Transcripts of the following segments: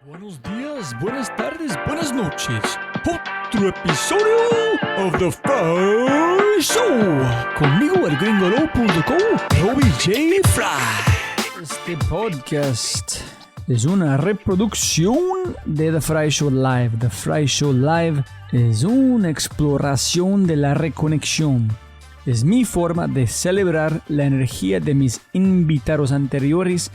Buenos días, buenas tardes, buenas noches. Otro episodio of The Fry Show. Conmigo, el gringolo.com, Robbie J. Fry. Este podcast es una reproducción de The Fry Show Live. The Fry Show Live es una exploración de la reconexión. Es mi forma de celebrar la energía de mis invitados anteriores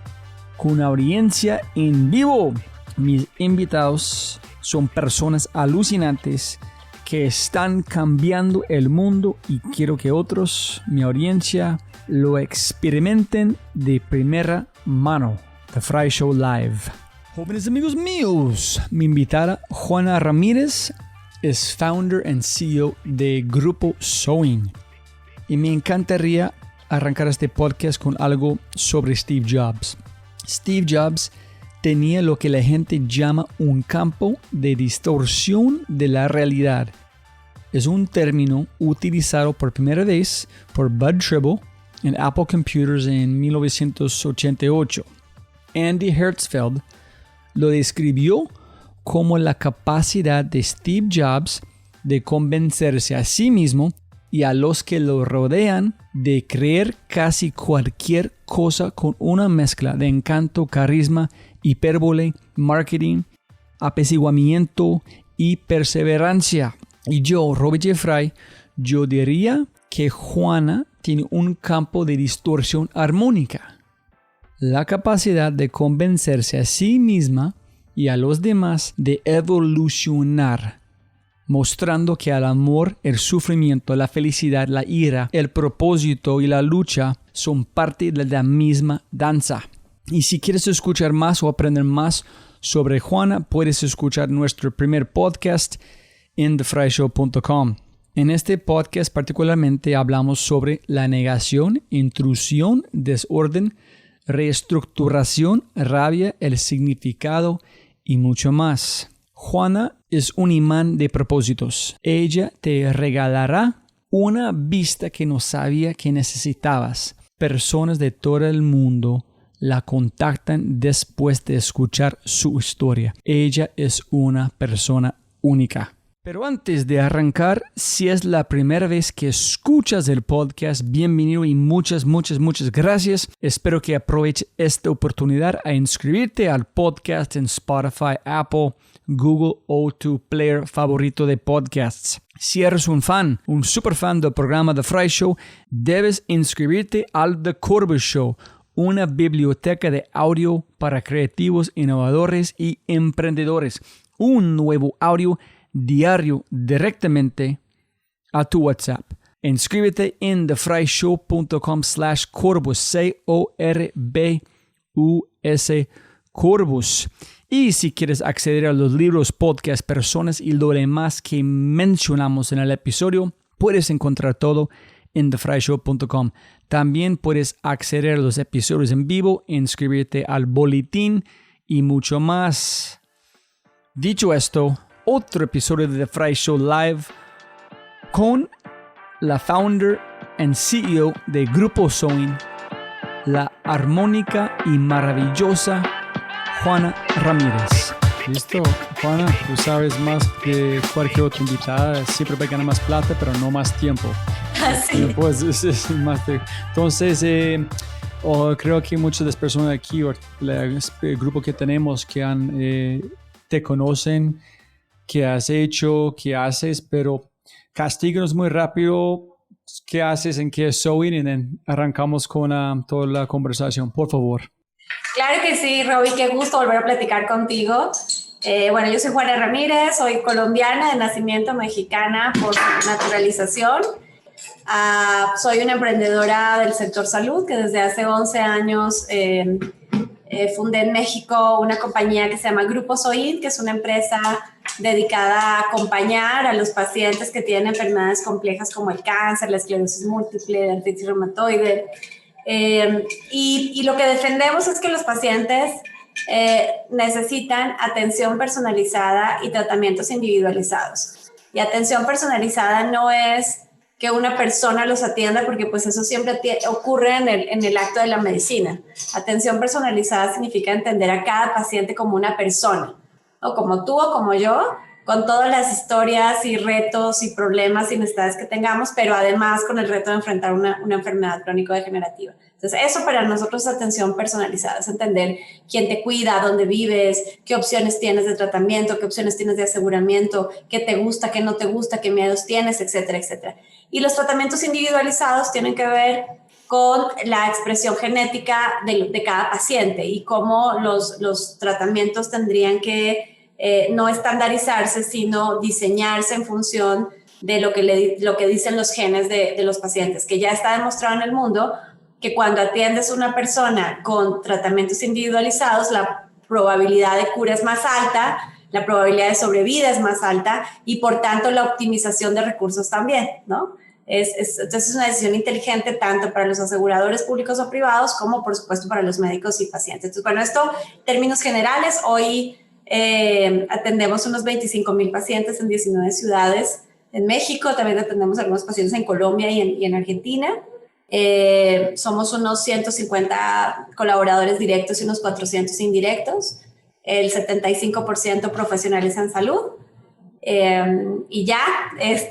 con una audiencia en vivo. Mis invitados son personas alucinantes que están cambiando el mundo y quiero que otros, mi audiencia, lo experimenten de primera mano. The Fry Show Live. Jóvenes amigos míos, mi invitada Juana Ramírez es founder and CEO de Grupo Sewing. Y me encantaría arrancar este podcast con algo sobre Steve Jobs. Steve Jobs tenía lo que la gente llama un campo de distorsión de la realidad. Es un término utilizado por primera vez por Bud Tribble en Apple Computers en 1988. Andy Hertzfeld lo describió como la capacidad de Steve Jobs de convencerse a sí mismo y a los que lo rodean de creer casi cualquier cosa con una mezcla de encanto, carisma, hipérbole, marketing, apaciguamiento y perseverancia. Y yo, Robbie J. Fry, yo diría que Juana tiene un campo de distorsión armónica. La capacidad de convencerse a sí misma y a los demás de evolucionar, mostrando que el amor, el sufrimiento, la felicidad, la ira, el propósito y la lucha son parte de la misma danza. Y si quieres escuchar más o aprender más sobre Juana, puedes escuchar nuestro primer podcast en thefryshow.com. En este podcast particularmente hablamos sobre la negación, intrusión, desorden, reestructuración, rabia, el significado y mucho más. Juana es un imán de propósitos. Ella te regalará una vista que no sabía que necesitabas. Personas de todo el mundo la contactan después de escuchar su historia. Ella es una persona única. Pero antes de arrancar, si es la primera vez que escuchas el podcast, bienvenido y muchas gracias. Espero que aproveches esta oportunidad a inscribirte al podcast en Spotify, Apple, Google o tu player favorito de podcasts. Si eres un fan, un super fan del programa The Fry Show, debes inscribirte al The Corvus Show, una biblioteca de audio para creativos, innovadores y emprendedores. Un nuevo audio diario directamente a tu WhatsApp. Inscríbete en thefryshow.com/Corvus, Corbus, Corvus. Y si quieres acceder a los libros, podcasts, personas y lo demás que mencionamos en el episodio, puedes encontrar todo en thefryshow.com. También puedes acceder a los episodios en vivo, inscribirte al boletín y mucho más. Dicho esto, otro episodio de The Fry Show Live con la founder and CEO de Grupo Sewing, la armónica y maravillosa Juana Ramírez. Listo, Juana, tú sabes más que cualquier otra invitada, siempre va a ganar más plata, pero no más tiempo. Así. Pues, entonces, creo que muchas de las personas aquí, el grupo que tenemos, que te conocen, qué has hecho, qué haces, pero castíganos muy rápido qué haces, en qué es Sewing, y arrancamos con toda la conversación, por favor. Claro que sí, Robbie, qué gusto volver a platicar contigo. Bueno, yo soy Juana Ramírez, soy colombiana de nacimiento, mexicana por naturalización. Soy una emprendedora del sector salud que desde hace 11 años fundé en México una compañía que se llama Grupo Sewing, que es una empresa dedicada a acompañar a los pacientes que tienen enfermedades complejas como el cáncer, la esclerosis múltiple, la artritis reumatoide. Y lo que defendemos es que los pacientes necesitan atención personalizada y tratamientos individualizados. Y atención personalizada no es que una persona los atienda, porque pues eso siempre ocurre en el acto de la medicina. Atención personalizada significa entender a cada paciente como una persona. o como tú o como yo, con todas las historias y retos y problemas y necesidades que tengamos, pero además con el reto de enfrentar una enfermedad crónico-degenerativa. Entonces, eso para nosotros es atención personalizada, es entender quién te cuida, dónde vives, qué opciones tienes de tratamiento, qué opciones tienes de aseguramiento, qué te gusta, qué no te gusta, qué miedos tienes, etcétera, etcétera. Y los tratamientos individualizados tienen que ver con la expresión genética de cada paciente y cómo los tratamientos tendrían que no estandarizarse, sino diseñarse en función de lo que dicen los genes de los pacientes, que ya está demostrado en el mundo que cuando atiendes a una persona con tratamientos individualizados, la probabilidad de cura es más alta, la probabilidad de sobrevida es más alta y por tanto la optimización de recursos también, ¿no? Entonces es una decisión inteligente tanto para los aseguradores públicos o privados como por supuesto para los médicos y pacientes. Entonces, bueno, esto en términos generales, hoy atendemos unos 25,000 pacientes en 19 ciudades en México, también atendemos algunos pacientes en Colombia y en Argentina. Somos unos 150 colaboradores directos y unos 400 indirectos, el 75% profesionales en salud. Y ya, eso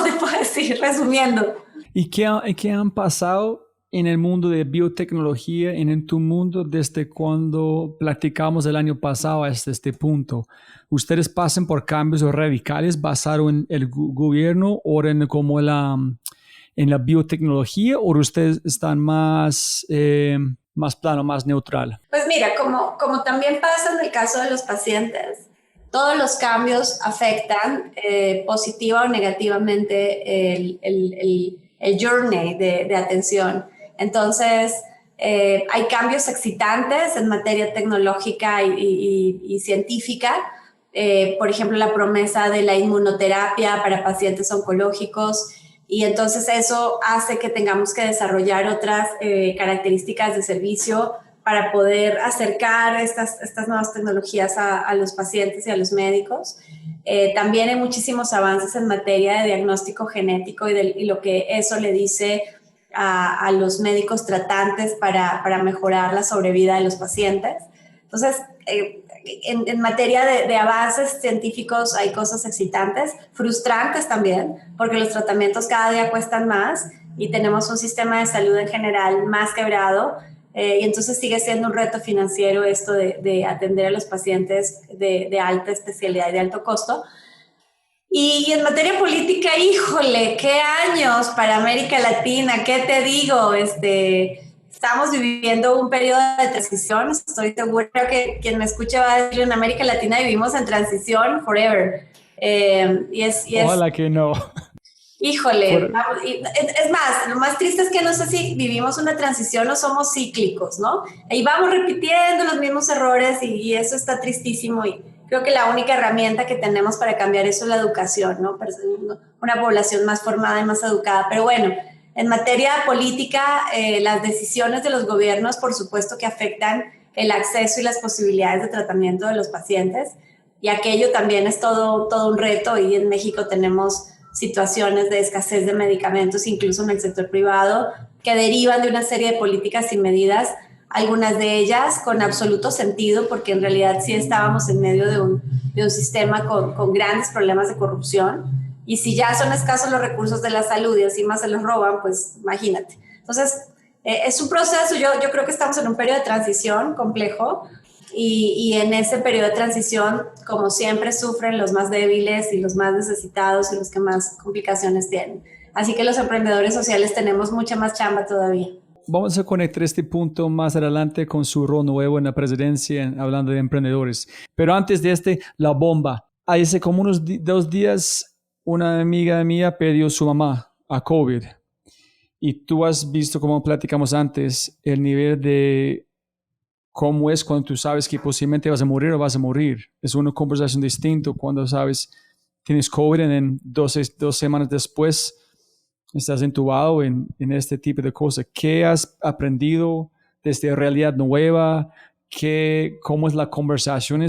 te puedo decir resumiendo. ¿Y qué han pasado en el mundo de biotecnología, en tu mundo, desde cuando platicamos el año pasado hasta este punto? ¿Ustedes pasan por cambios radicales basados en el gobierno o en la biotecnología, o ustedes están más plano, más neutral? Pues mira, como también pasa en el caso de los pacientes, todos los cambios afectan positiva o negativamente el journey de atención. Entonces, hay cambios excitantes en materia tecnológica y científica. Por ejemplo, la promesa de la inmunoterapia para pacientes oncológicos. Y entonces eso hace que tengamos que desarrollar otras características de servicio para poder acercar estas nuevas tecnologías a los pacientes y a los médicos. También hay muchísimos avances en materia de diagnóstico genético y lo que eso le dice a los médicos tratantes para mejorar la sobrevida de los pacientes. Entonces, en materia de avances científicos hay cosas excitantes, frustrantes también, porque los tratamientos cada día cuestan más y tenemos un sistema de salud en general más quebrado. Y entonces sigue siendo un reto financiero esto de atender a los pacientes de alta especialidad y de alto costo. Y en materia política, híjole, qué años para América Latina, ¿qué te digo? Estamos viviendo un periodo de transición. Estoy segura que quien me escuche va a decir, en América Latina vivimos en transición forever. Ojalá que no. Híjole, es más, lo más triste es que no sé si vivimos una transición o somos cíclicos, ¿no? Ahí vamos repitiendo los mismos errores y eso está tristísimo y creo que la única herramienta que tenemos para cambiar eso es la educación, ¿no? Para ser una población más formada y más educada. Pero bueno, en materia política, las decisiones de los gobiernos, por supuesto que afectan el acceso y las posibilidades de tratamiento de los pacientes y aquello también es todo un reto y en México tenemos situaciones de escasez de medicamentos, incluso en el sector privado, que derivan de una serie de políticas y medidas, algunas de ellas con absoluto sentido, porque en realidad sí estábamos en medio de un sistema con grandes problemas de corrupción, y si ya son escasos los recursos de la salud y encima se los roban, pues imagínate. Entonces, es un proceso, yo creo que estamos en un periodo de transición complejo, y en ese periodo de transición, como siempre, sufren los más débiles y los más necesitados y los que más complicaciones tienen. Así que los emprendedores sociales tenemos mucha más chamba todavía. Vamos a conectar este punto más adelante con su rol nuevo en la presidencia, hablando de emprendedores. Pero antes de la bomba. Hace como unos 2 días, una amiga mía perdió su mamá a COVID. Y tú has visto, como platicamos antes, el nivel de cómo es cuando tú sabes que posiblemente vas a morir o vas a morir. Es una conversación distinta cuando sabes tienes COVID y en 2 semanas después estás entubado en este tipo de cosas. ¿Qué has aprendido de esta realidad nueva? ¿Cómo es la conversación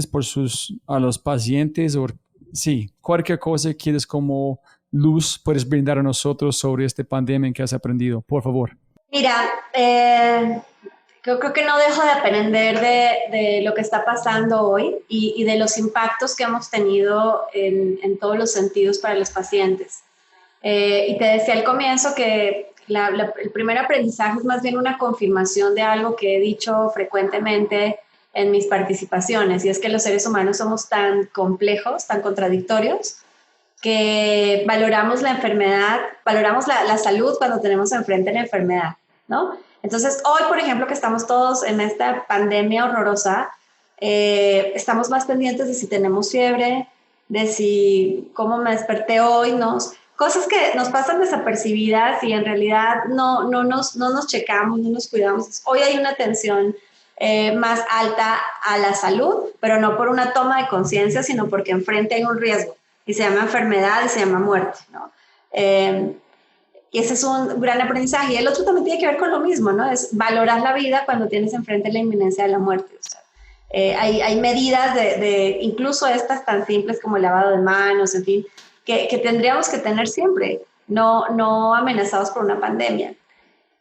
a los pacientes? Sí, cualquier cosa que quieres como luz puedes brindar a nosotros sobre esta pandemia que has aprendido, por favor. Mira, creo que no dejo de aprender de lo que está pasando hoy y de los impactos que hemos tenido en todos los sentidos para los pacientes. Y te decía al comienzo que el primer aprendizaje es más bien una confirmación de algo que he dicho frecuentemente en mis participaciones, y es que los seres humanos somos tan complejos, tan contradictorios, que valoramos la enfermedad, valoramos la salud cuando tenemos enfrente la enfermedad, ¿no? Entonces, hoy, por ejemplo, que estamos todos en esta pandemia horrorosa, estamos más pendientes de si tenemos fiebre, de si cómo me desperté hoy, ¿no? Cosas que nos pasan desapercibidas y en realidad no nos checamos, no nos cuidamos. Hoy hay una atención más alta a la salud, pero no por una toma de conciencia, sino porque enfrente hay un riesgo y se llama enfermedad y se llama muerte, ¿no? Y ese es un gran aprendizaje. Y el otro también tiene que ver con lo mismo, ¿no? Es valorar la vida cuando tienes enfrente la inminencia de la muerte. O sea, hay medidas incluso estas tan simples como el lavado de manos, en fin, que tendríamos que tener siempre, no amenazados por una pandemia.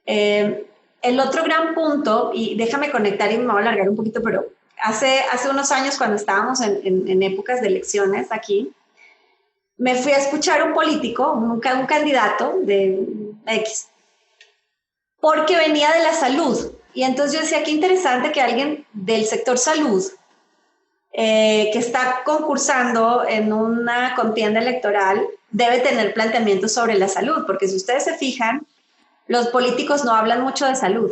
El otro gran punto, y déjame conectar y me voy a alargar un poquito, pero hace unos años cuando estábamos en épocas de elecciones aquí, me fui a escuchar un político, un candidato de X, porque venía de la salud. Y entonces yo decía, qué interesante que alguien del sector salud, que está concursando en una contienda electoral, debe tener planteamientos sobre la salud, porque si ustedes se fijan, los políticos no hablan mucho de salud.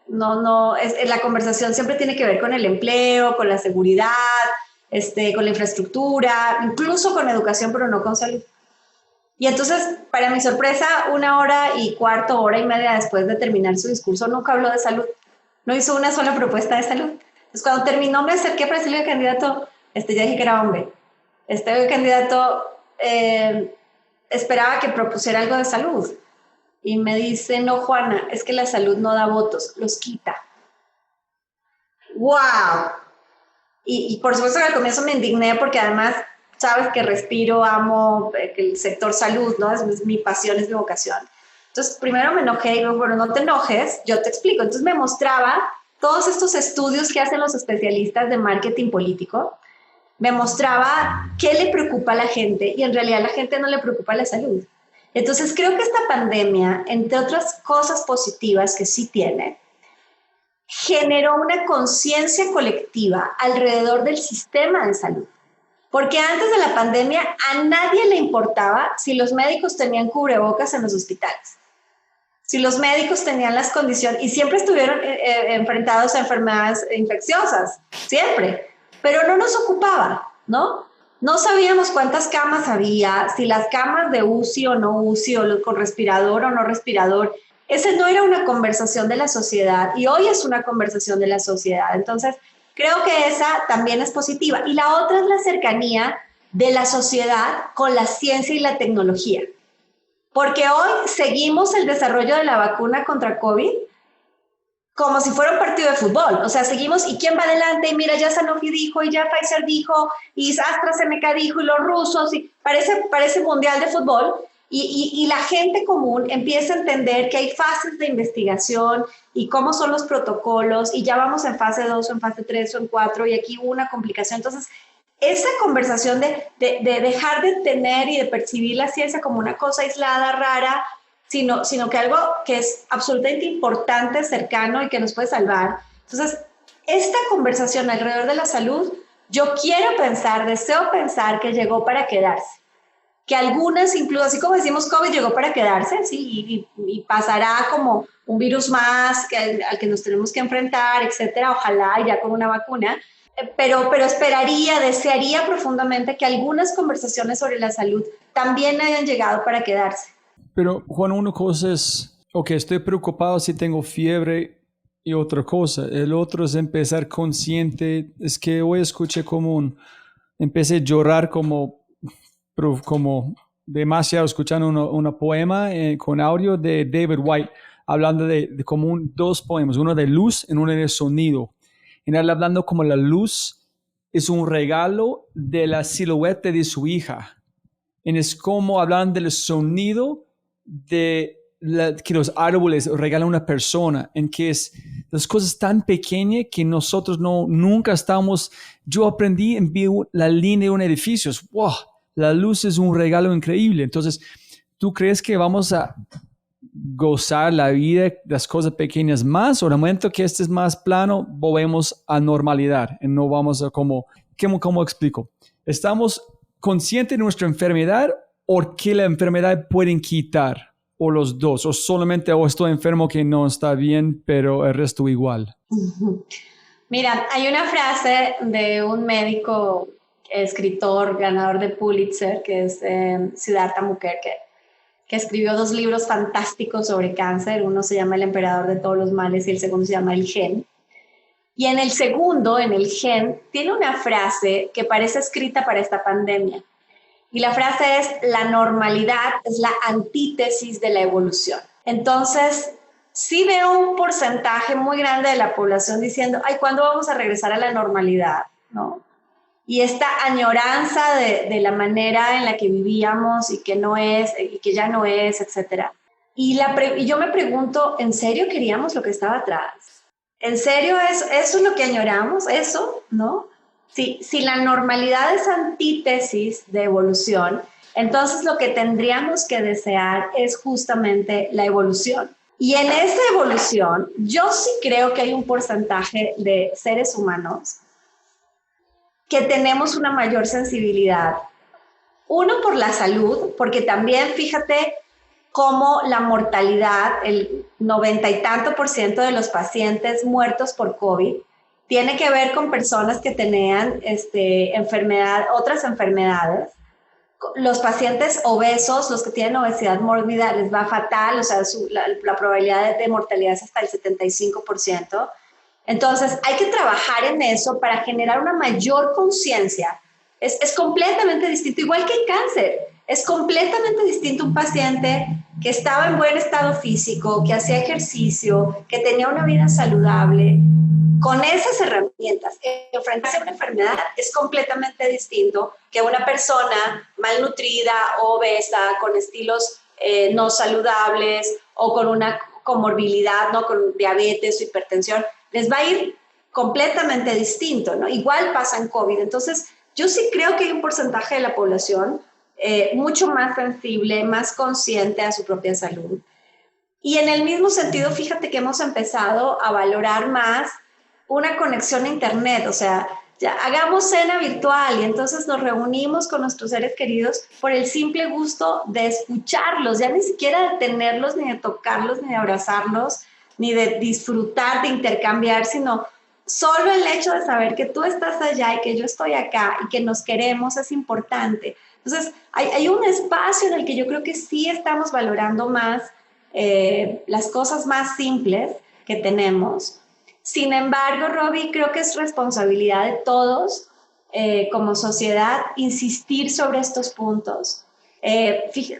La conversación siempre tiene que ver con el empleo, con la seguridad, con la infraestructura, incluso con educación, pero no con salud. Y entonces, para mi sorpresa, 1 hora y cuarto, hora y media después de terminar su discurso, nunca habló de salud. No hizo una sola propuesta de salud. Entonces, cuando terminó, me acerqué para decirle al candidato, ya dije que era hombre. El candidato esperaba que propusiera algo de salud. Y me dice, no, Juana, es que la salud no da votos, los quita. ¡Wow! Y por supuesto que al comienzo me indigné porque además, sabes que respiro, amo el sector salud, ¿no? Es mi pasión, es mi vocación. Entonces, primero me enojé y digo, bueno, no te enojes, yo te explico. Entonces me mostraba todos estos estudios que hacen los especialistas de marketing político, me mostraba qué le preocupa a la gente y en realidad a la gente no le preocupa la salud. Entonces creo que esta pandemia, entre otras cosas positivas que sí tiene, generó una conciencia colectiva alrededor del sistema de salud. Porque antes de la pandemia a nadie le importaba si los médicos tenían cubrebocas en los hospitales, si los médicos tenían las condiciones, y siempre estuvieron enfrentados a enfermedades infecciosas, siempre, pero no nos ocupaba, ¿no? No sabíamos cuántas camas había, si las camas de UCI o no UCI, o con respirador o no respirador. Ese no era una conversación de la sociedad y hoy es una conversación de la sociedad. Entonces, creo que esa también es positiva. Y la otra es la cercanía de la sociedad con la ciencia y la tecnología. Porque hoy seguimos el desarrollo de la vacuna contra COVID como si fuera un partido de fútbol. O sea, seguimos, ¿y quién va adelante? Y mira, ya Sanofi dijo, y ya Pfizer dijo, y AstraZeneca dijo, y los rusos, y parece mundial de fútbol. Y la gente común empieza a entender que hay fases de investigación y cómo son los protocolos, y ya vamos en fase 2, o en fase 3, o en 4, y aquí hubo una complicación. Entonces, esa conversación de dejar de tener y de percibir la ciencia como una cosa aislada, rara, sino que algo que es absolutamente importante, cercano y que nos puede salvar. Entonces, esta conversación alrededor de la salud, yo deseo pensar que llegó para quedarse. Que algunas, incluso así como decimos COVID, llegó para quedarse, ¿sí? Y pasará como un virus más al que nos tenemos que enfrentar, etcétera, ojalá ya con una vacuna. Pero desearía profundamente que algunas conversaciones sobre la salud también hayan llegado para quedarse. Pero Juan, una cosa es, ok, estoy preocupado si tengo fiebre y otra cosa. El otro es empezar consciente. Es que hoy escuché empecé a llorar como demasiado escuchando una poema con audio de David White, hablando de como dos poemas, uno de luz y uno de sonido. Y él hablando como la luz es un regalo de la silueta de su hija. Y es como hablan del sonido que los árboles regalan a una persona, en que es las cosas tan pequeñas que nosotros nunca estamos. Yo aprendí en la línea de un edificio. ¡Wow! La luz es un regalo increíble. Entonces, ¿tú crees que vamos a gozar la vida, las cosas pequeñas más, o en el momento que este es más plano, volvemos a normalidad y no vamos a ¿cómo explico? ¿Estamos conscientes de nuestra enfermedad o que la enfermedad pueden quitar? ¿O los dos? ¿O solamente estoy enfermo que no está bien, pero el resto igual? Mira, hay una frase de un médico, escritor, ganador de Pulitzer, que es Siddhartha Mukherjee, que escribió 2 libros fantásticos sobre cáncer. Uno se llama El emperador de todos los males y el segundo se llama El Gen. Y en el segundo, en El Gen, tiene una frase que parece escrita para esta pandemia. Y la frase es: la normalidad es la antítesis de la evolución. Entonces, sí veo un porcentaje muy grande de la población diciendo, ay, ¿cuándo vamos a regresar a la normalidad? ¿No? Y esta añoranza de la manera en la que vivíamos y que no es, y que ya no es, etc. Y yo me pregunto, ¿en serio queríamos lo que estaba atrás? ¿En serio eso es lo que añoramos? ¿Eso? ¿No? Si la normalidad es antítesis de evolución, entonces lo que tendríamos que desear es justamente la evolución. Y en esa evolución, yo sí creo que hay un porcentaje de seres humanos que tenemos una mayor sensibilidad. Uno, por la salud, porque también fíjate cómo la mortalidad, el 90 y tanto % de los pacientes muertos por COVID, tiene que ver con personas que tenían otras enfermedades. Los pacientes obesos, los que tienen obesidad mórbida, les va fatal, o sea, la probabilidad de mortalidad es hasta el 75%. Entonces, hay que trabajar en eso para generar una mayor conciencia. Es completamente distinto, igual que el cáncer. Es completamente distinto un paciente que estaba en buen estado físico, que hacía ejercicio, que tenía una vida saludable. Con esas herramientas, enfrentarse a una enfermedad es completamente distinto que una persona malnutrida, obesa, con estilos no saludables o con una comorbilidad, ¿no? Con diabetes o hipertensión. Les va a ir completamente distinto, ¿no? Igual pasa en COVID. Entonces, yo sí creo que hay un porcentaje de la población mucho más sensible, más consciente a su propia salud. Y en el mismo sentido, fíjate que hemos empezado a valorar más una conexión a internet, o sea, ya hagamos cena virtual y entonces nos reunimos con nuestros seres queridos por el simple gusto de escucharlos, ya ni siquiera de tenerlos, ni de tocarlos, ni de abrazarlos, ni de disfrutar, de intercambiar, sino solo el hecho de saber que tú estás allá y que yo estoy acá y que nos queremos es importante. Entonces, hay un espacio en el que yo creo que sí estamos valorando más las cosas más simples que tenemos. Sin embargo, Robbie, creo que es responsabilidad de todos como sociedad insistir sobre estos puntos.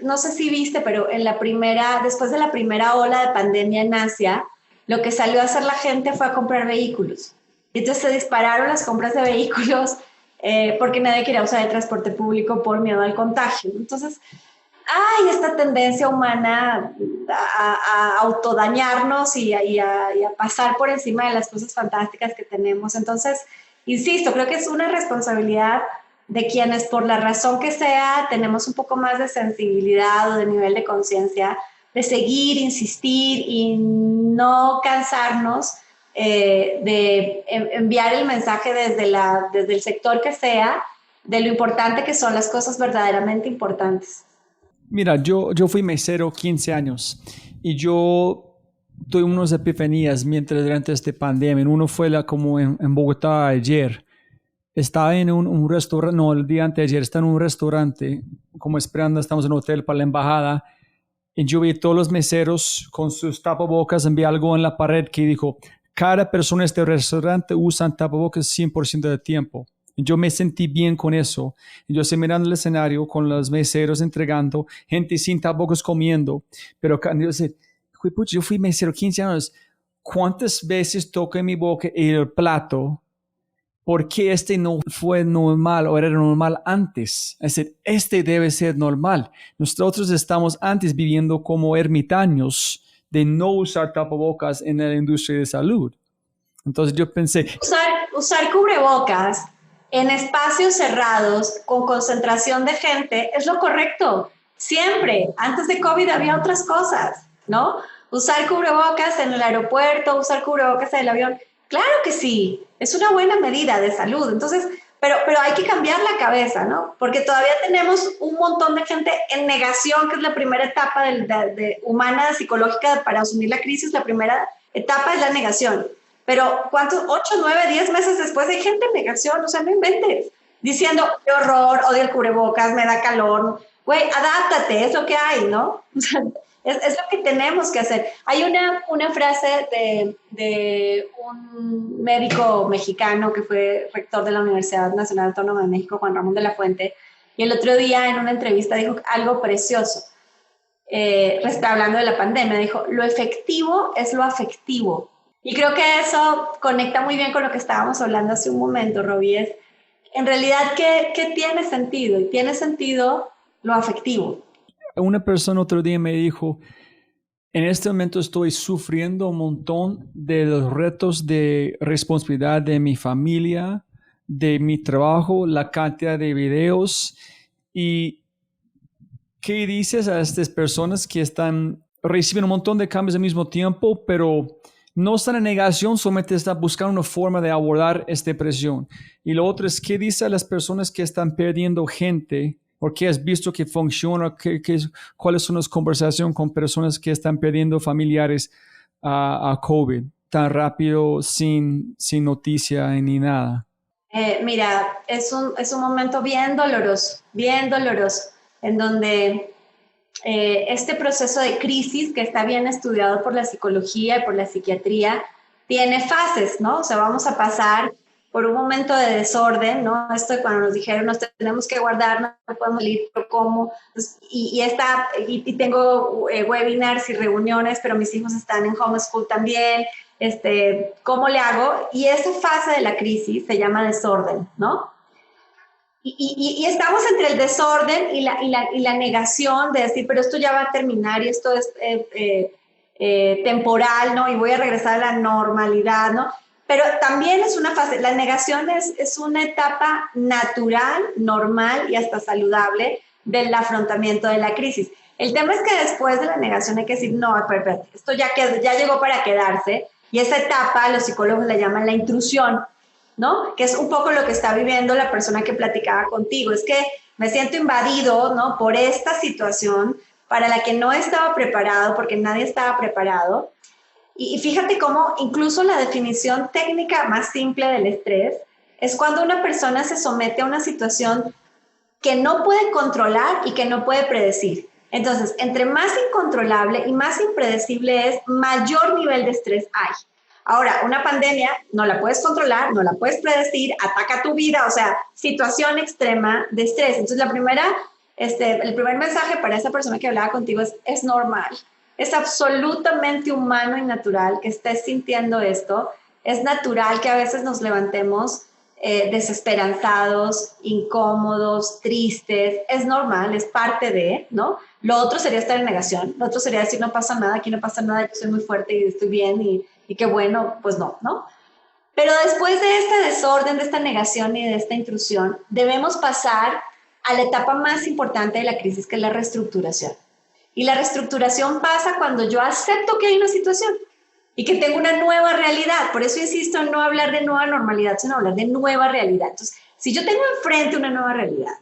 No sé si viste, pero después de la primera ola de pandemia en Asia, lo que salió a hacer la gente fue a comprar vehículos. Y entonces se dispararon las compras de vehículos porque nadie quería usar el transporte público por miedo al contagio. Entonces, hay esta tendencia humana a autodañarnos y a pasar por encima de las cosas fantásticas que tenemos. Entonces, insisto, creo que es una responsabilidad de quienes, por la razón que sea, tenemos un poco más de sensibilidad o de nivel de conciencia, de seguir, insistir y no cansarnos de enviar el mensaje desde el sector que sea, de lo importante que son las cosas verdaderamente importantes. Mira, yo fui mesero 15 años y yo tuve unas epifanías durante esta pandemia. Uno fue como en Bogotá ayer. Estaba en un restaurante, no, el día antes de ayer, estaba en un restaurante, como esperando, estamos en un hotel para la embajada, y yo vi a todos los meseros con sus tapabocas, envié algo en la pared que dijo, cada persona en este restaurante usa tapabocas 100% del tiempo. Yo me sentí bien con eso. Yo estoy mirando el escenario con los meseros entregando, gente sin tapabocas comiendo. Pero yo fui mesero 15 años. ¿Cuántas veces toqué mi boca el plato? ¿Por qué no fue normal o era normal antes? Es decir, debe ser normal. Nosotros estamos antes viviendo como ermitaños de no usar tapabocas en la industria de salud. Entonces yo pensé, Usar cubrebocas en espacios cerrados con concentración de gente es lo correcto. Siempre, antes de COVID había otras cosas, ¿no? Usar cubrebocas en el aeropuerto, usar cubrebocas en el avión, claro que sí, es una buena medida de salud. Entonces, pero hay que cambiar la cabeza, ¿no? Porque todavía tenemos un montón de gente en negación, que es la primera etapa humana, psicológica para asumir la crisis. La primera etapa es la negación. Pero ¿cuántos? 8, 9, 10 meses después hay gente en negación, o sea, no inventes. Diciendo, qué horror, odio el cubrebocas, me da calor. Güey, adáptate, es lo que hay, ¿no? O sea, es lo que tenemos que hacer. Hay una frase de un médico mexicano que fue rector de la Universidad Nacional Autónoma de México, Juan Ramón de la Fuente, y el otro día en una entrevista dijo algo precioso. Hablando de la pandemia, dijo, lo efectivo es lo afectivo. Y creo que eso conecta muy bien con lo que estábamos hablando hace un momento, Robbie. Es, en realidad, ¿qué tiene sentido? Y tiene sentido lo afectivo. una persona otro día me dijo, en este momento estoy sufriendo un montón de los retos de responsabilidad de mi familia, de mi trabajo, la cantidad de videos. ¿Y qué dices a estas personas que reciben un montón de cambios al mismo tiempo, pero no están en negación, solamente están buscando una forma de abordar esta presión? Y lo otro es, ¿qué dices a las personas que están perdiendo gente? ¿O qué has visto que funciona? ¿Cuáles son las conversaciones con personas que están perdiendo familiares a COVID tan rápido, sin noticia ni nada? Mira, es un momento bien doloroso, en donde este proceso de crisis, que está bien estudiado por la psicología y por la psiquiatría, tiene fases, ¿no? O sea, vamos a pasar por un momento de desorden, ¿no? Esto de cuando nos dijeron, nos tenemos que guardar, no podemos salir, pero ¿cómo? Entonces, y tengo webinars y reuniones, pero mis hijos están en homeschool también, ¿cómo le hago? Y esa fase de la crisis se llama desorden, ¿no? Y estamos entre el desorden y la negación de decir, pero esto ya va a terminar y esto es temporal, ¿no? Y voy a regresar a la normalidad, ¿no? Pero también es una fase, la negación es una etapa natural, normal y hasta saludable del afrontamiento de la crisis. El tema es que después de la negación hay que decir, no, espérate, esto ya llegó para quedarse, y esa etapa los psicólogos la llaman la intrusión, ¿no? Que es un poco lo que está viviendo la persona que platicaba contigo. Es que me siento invadido, ¿no? Por esta situación para la que no estaba preparado, porque nadie estaba preparado. Y fíjate cómo incluso la definición técnica más simple del estrés es cuando una persona se somete a una situación que no puede controlar y que no puede predecir. Entonces, entre más incontrolable y más impredecible es, mayor nivel de estrés hay. Ahora, una pandemia no la puedes controlar, no la puedes predecir, ataca tu vida, o sea, situación extrema de estrés. Entonces, el primer mensaje para esa persona que hablaba contigo es normal. Es absolutamente humano y natural que estés sintiendo esto. Es natural que a veces nos levantemos desesperanzados, incómodos, tristes. Es normal, es parte de, ¿no? Lo otro sería estar en negación. Lo otro sería decir, no pasa nada, aquí no pasa nada, yo soy muy fuerte y estoy bien y qué bueno, pues no, ¿no? Pero después de este desorden, de esta negación y de esta intrusión, debemos pasar a la etapa más importante de la crisis, que es la reestructuración. Y la reestructuración pasa cuando yo acepto que hay una situación y que tengo una nueva realidad. Por eso insisto en no hablar de nueva normalidad, sino hablar de nueva realidad. Entonces, si yo tengo enfrente una nueva realidad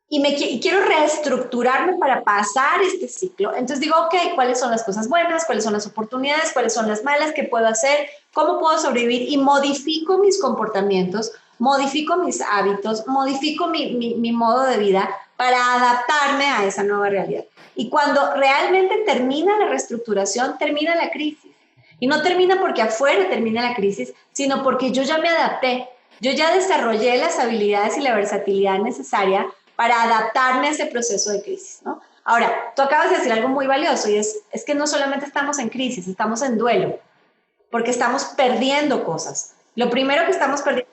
y quiero reestructurarme para pasar este ciclo, entonces digo, ok, ¿cuáles son las cosas buenas? ¿Cuáles son las oportunidades? ¿Cuáles son las malas? ¿Qué puedo hacer? ¿Cómo puedo sobrevivir? Y modifico mis comportamientos, modifico mis hábitos, modifico mi modo de vida para adaptarme a esa nueva realidad. Y cuando realmente termina la reestructuración, termina la crisis. Y no termina porque afuera termina la crisis, sino porque yo ya me adapté. Yo ya desarrollé las habilidades y la versatilidad necesaria para adaptarme a ese proceso de crisis, ¿no? Ahora, tú acabas de decir algo muy valioso y es que no solamente estamos en crisis, estamos en duelo, porque estamos perdiendo cosas. Lo primero que estamos perdiendo,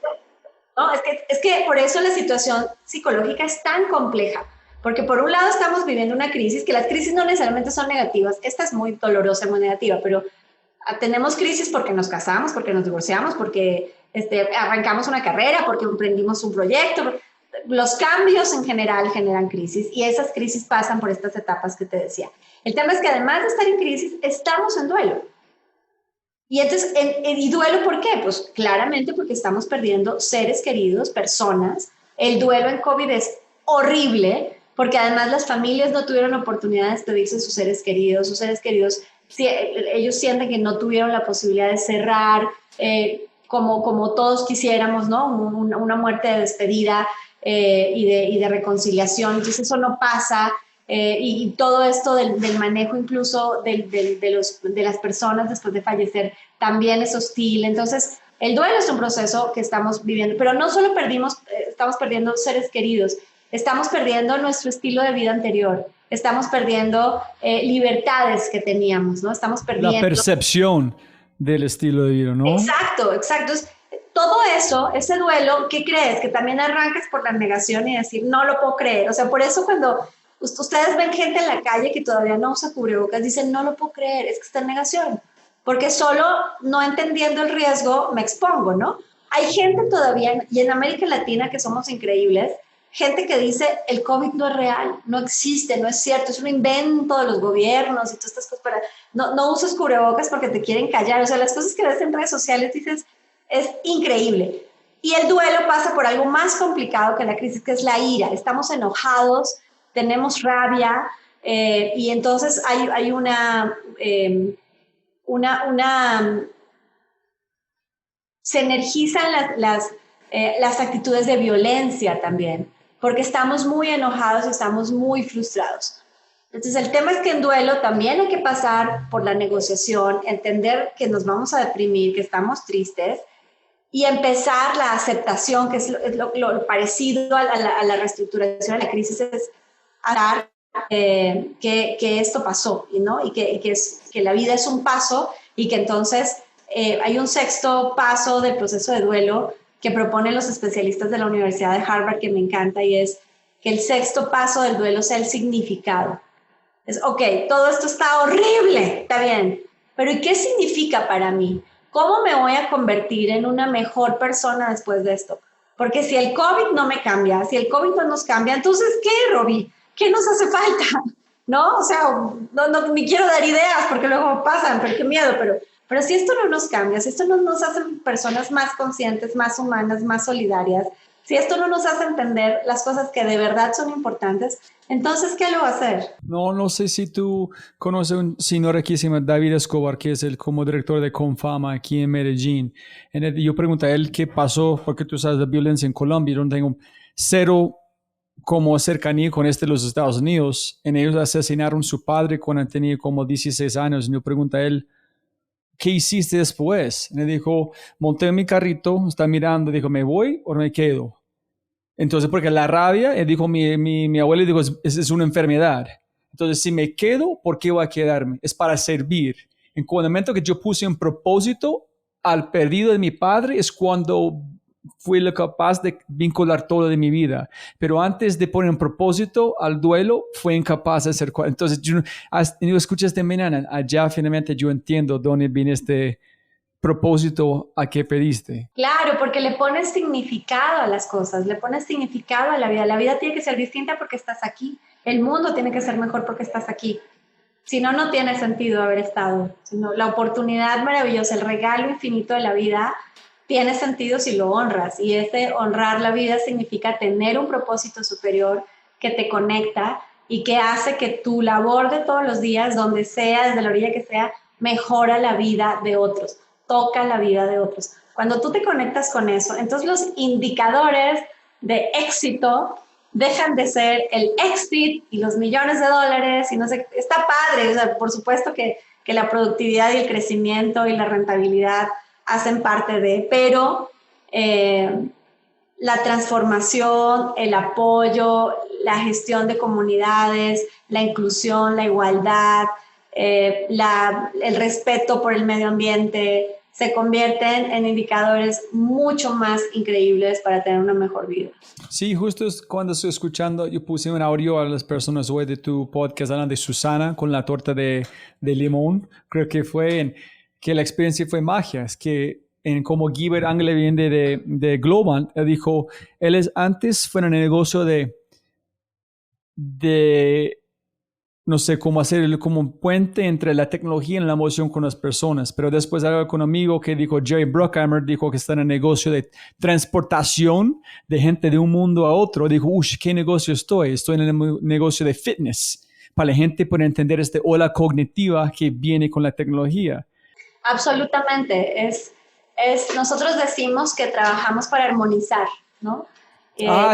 ¿no? Es que por eso la situación psicológica es tan compleja. Porque por un lado estamos viviendo una crisis, que las crisis no necesariamente son negativas, esta es muy dolorosa, muy negativa, pero tenemos crisis porque nos casamos, porque nos divorciamos, porque arrancamos una carrera, porque emprendimos un proyecto. Los cambios en general generan crisis y esas crisis pasan por estas etapas que te decía. El tema es que además de estar en crisis, estamos en duelo. Y entonces, ¿y duelo por qué? Pues claramente porque estamos perdiendo seres queridos, personas. El duelo en COVID es horrible porque además las familias no tuvieron oportunidad de despedirse de sus seres queridos. Sus seres queridos, ellos sienten que no tuvieron la posibilidad de cerrar como todos quisiéramos, ¿no? Una muerte de despedida y de reconciliación. Entonces eso no pasa. Y todo esto del manejo incluso de las personas después de fallecer también es hostil. Entonces, el duelo es un proceso que estamos viviendo, pero no solo estamos perdiendo seres queridos, estamos perdiendo nuestro estilo de vida anterior, estamos perdiendo libertades que teníamos, ¿no? Estamos perdiendo... La percepción del estilo de vida, ¿no? Exacto. Entonces, todo eso, ese duelo, ¿qué crees? Que también arrancas por la negación y decir, no lo puedo creer. O sea, por eso cuando... Ustedes ven gente en la calle que todavía no usa cubrebocas, dicen, no lo puedo creer, es que está en negación. Porque solo no entendiendo el riesgo me expongo, ¿no? Hay gente todavía, y en América Latina, que somos increíbles, gente que dice, el COVID no es real, no existe, no es cierto, es un invento de los gobiernos y todas estas cosas. No uses cubrebocas porque te quieren callar. O sea, las cosas que ves en redes sociales dices, es increíble. Y el duelo pasa por algo más complicado que la crisis, que es la ira. Estamos enojados, tenemos rabia y entonces hay se energizan las actitudes de violencia también, porque estamos muy enojados y estamos muy frustrados. Entonces el tema es que en duelo también hay que pasar por la negociación, entender que nos vamos a deprimir, que estamos tristes y empezar la aceptación, que es lo parecido a la reestructuración de la crisis, es que esto pasó, ¿no? Y que la vida es un paso y que entonces hay un sexto paso del proceso de duelo que proponen los especialistas de la Universidad de Harvard que me encanta y es que el sexto paso del duelo sea el significado. Es, ok, todo esto está horrible, está bien, pero ¿y qué significa para mí? ¿Cómo me voy a convertir en una mejor persona después de esto? Porque si el COVID no me cambia, si el COVID no nos cambia, entonces, ¿qué, Robbie? ¿Qué nos hace falta? ¿No? O sea, no ni quiero dar ideas porque luego pasan, pero qué miedo, pero si esto no nos cambia, si esto no nos hace personas más conscientes, más humanas, más solidarias, si esto no nos hace entender las cosas que de verdad son importantes, entonces, ¿qué lo va a hacer? No sé si tú conoces a un señor aquí que se llama David Escobar, que es como director de Confama aquí en Medellín. Yo pregunté a él qué pasó, porque tú sabes la violencia en Colombia, yo no tengo cero como cercanía con de los Estados Unidos. En ellos asesinaron a su padre cuando tenía como 16 años. Y yo pregunté a él, ¿qué hiciste después? Y él dijo, monté en mi carrito, está mirando, dijo, ¿me voy o me quedo? Entonces, porque la rabia, él dijo, mi abuelo dijo, es una enfermedad. Entonces, si me quedo, ¿por qué voy a quedarme? Es para servir. En el momento que yo puse un propósito al perdido de mi padre, es cuando fui capaz de vincular todo de mi vida. Pero antes de poner un propósito al duelo, fue incapaz de hacer. Entonces, yo escuchas de mañana, allá finalmente yo entiendo dónde viene este propósito a que pediste. Claro, porque le pones significado a las cosas, le pones significado a la vida. La vida tiene que ser distinta porque estás aquí. El mundo tiene que ser mejor porque estás aquí. Si no, no tiene sentido haber estado. Sino la oportunidad maravillosa, el regalo infinito de la vida tiene sentido si lo honras. Y honrar la vida significa tener un propósito superior que te conecta y que hace que tu labor de todos los días, donde sea, desde la orilla que sea, mejora la vida de otros. Toca la vida de otros. Cuando tú te conectas con eso, entonces los indicadores de éxito dejan de ser el exit y los millones de dólares y no sé, está padre, o sea, por supuesto que la productividad y el crecimiento y la rentabilidad hacen parte de, pero la transformación, el apoyo, la gestión de comunidades, la inclusión, la igualdad, el respeto por el medio ambiente, se convierten en indicadores mucho más increíbles para tener una mejor vida. Sí, justo cuando estoy escuchando, yo puse un audio a las personas hoy de tu podcast, hablan de Susana con la torta de limón, creo que fue. que la experiencia fue magia, es que como Guibert Angle viene de Globant, él dijo, antes fue en el negocio de no sé, cómo hacer como un puente entre la tecnología y la emoción con las personas. Pero después hablaba con un amigo que dijo, Jerry Bruckheimer, dijo que está en el negocio de transportación de gente de un mundo a otro. Dijo, uy, ¿qué negocio estoy? Estoy en el negocio de fitness, para la gente poder entender esta ola cognitiva que viene con la tecnología. Absolutamente. Nosotros decimos que trabajamos para armonizar, ¿no?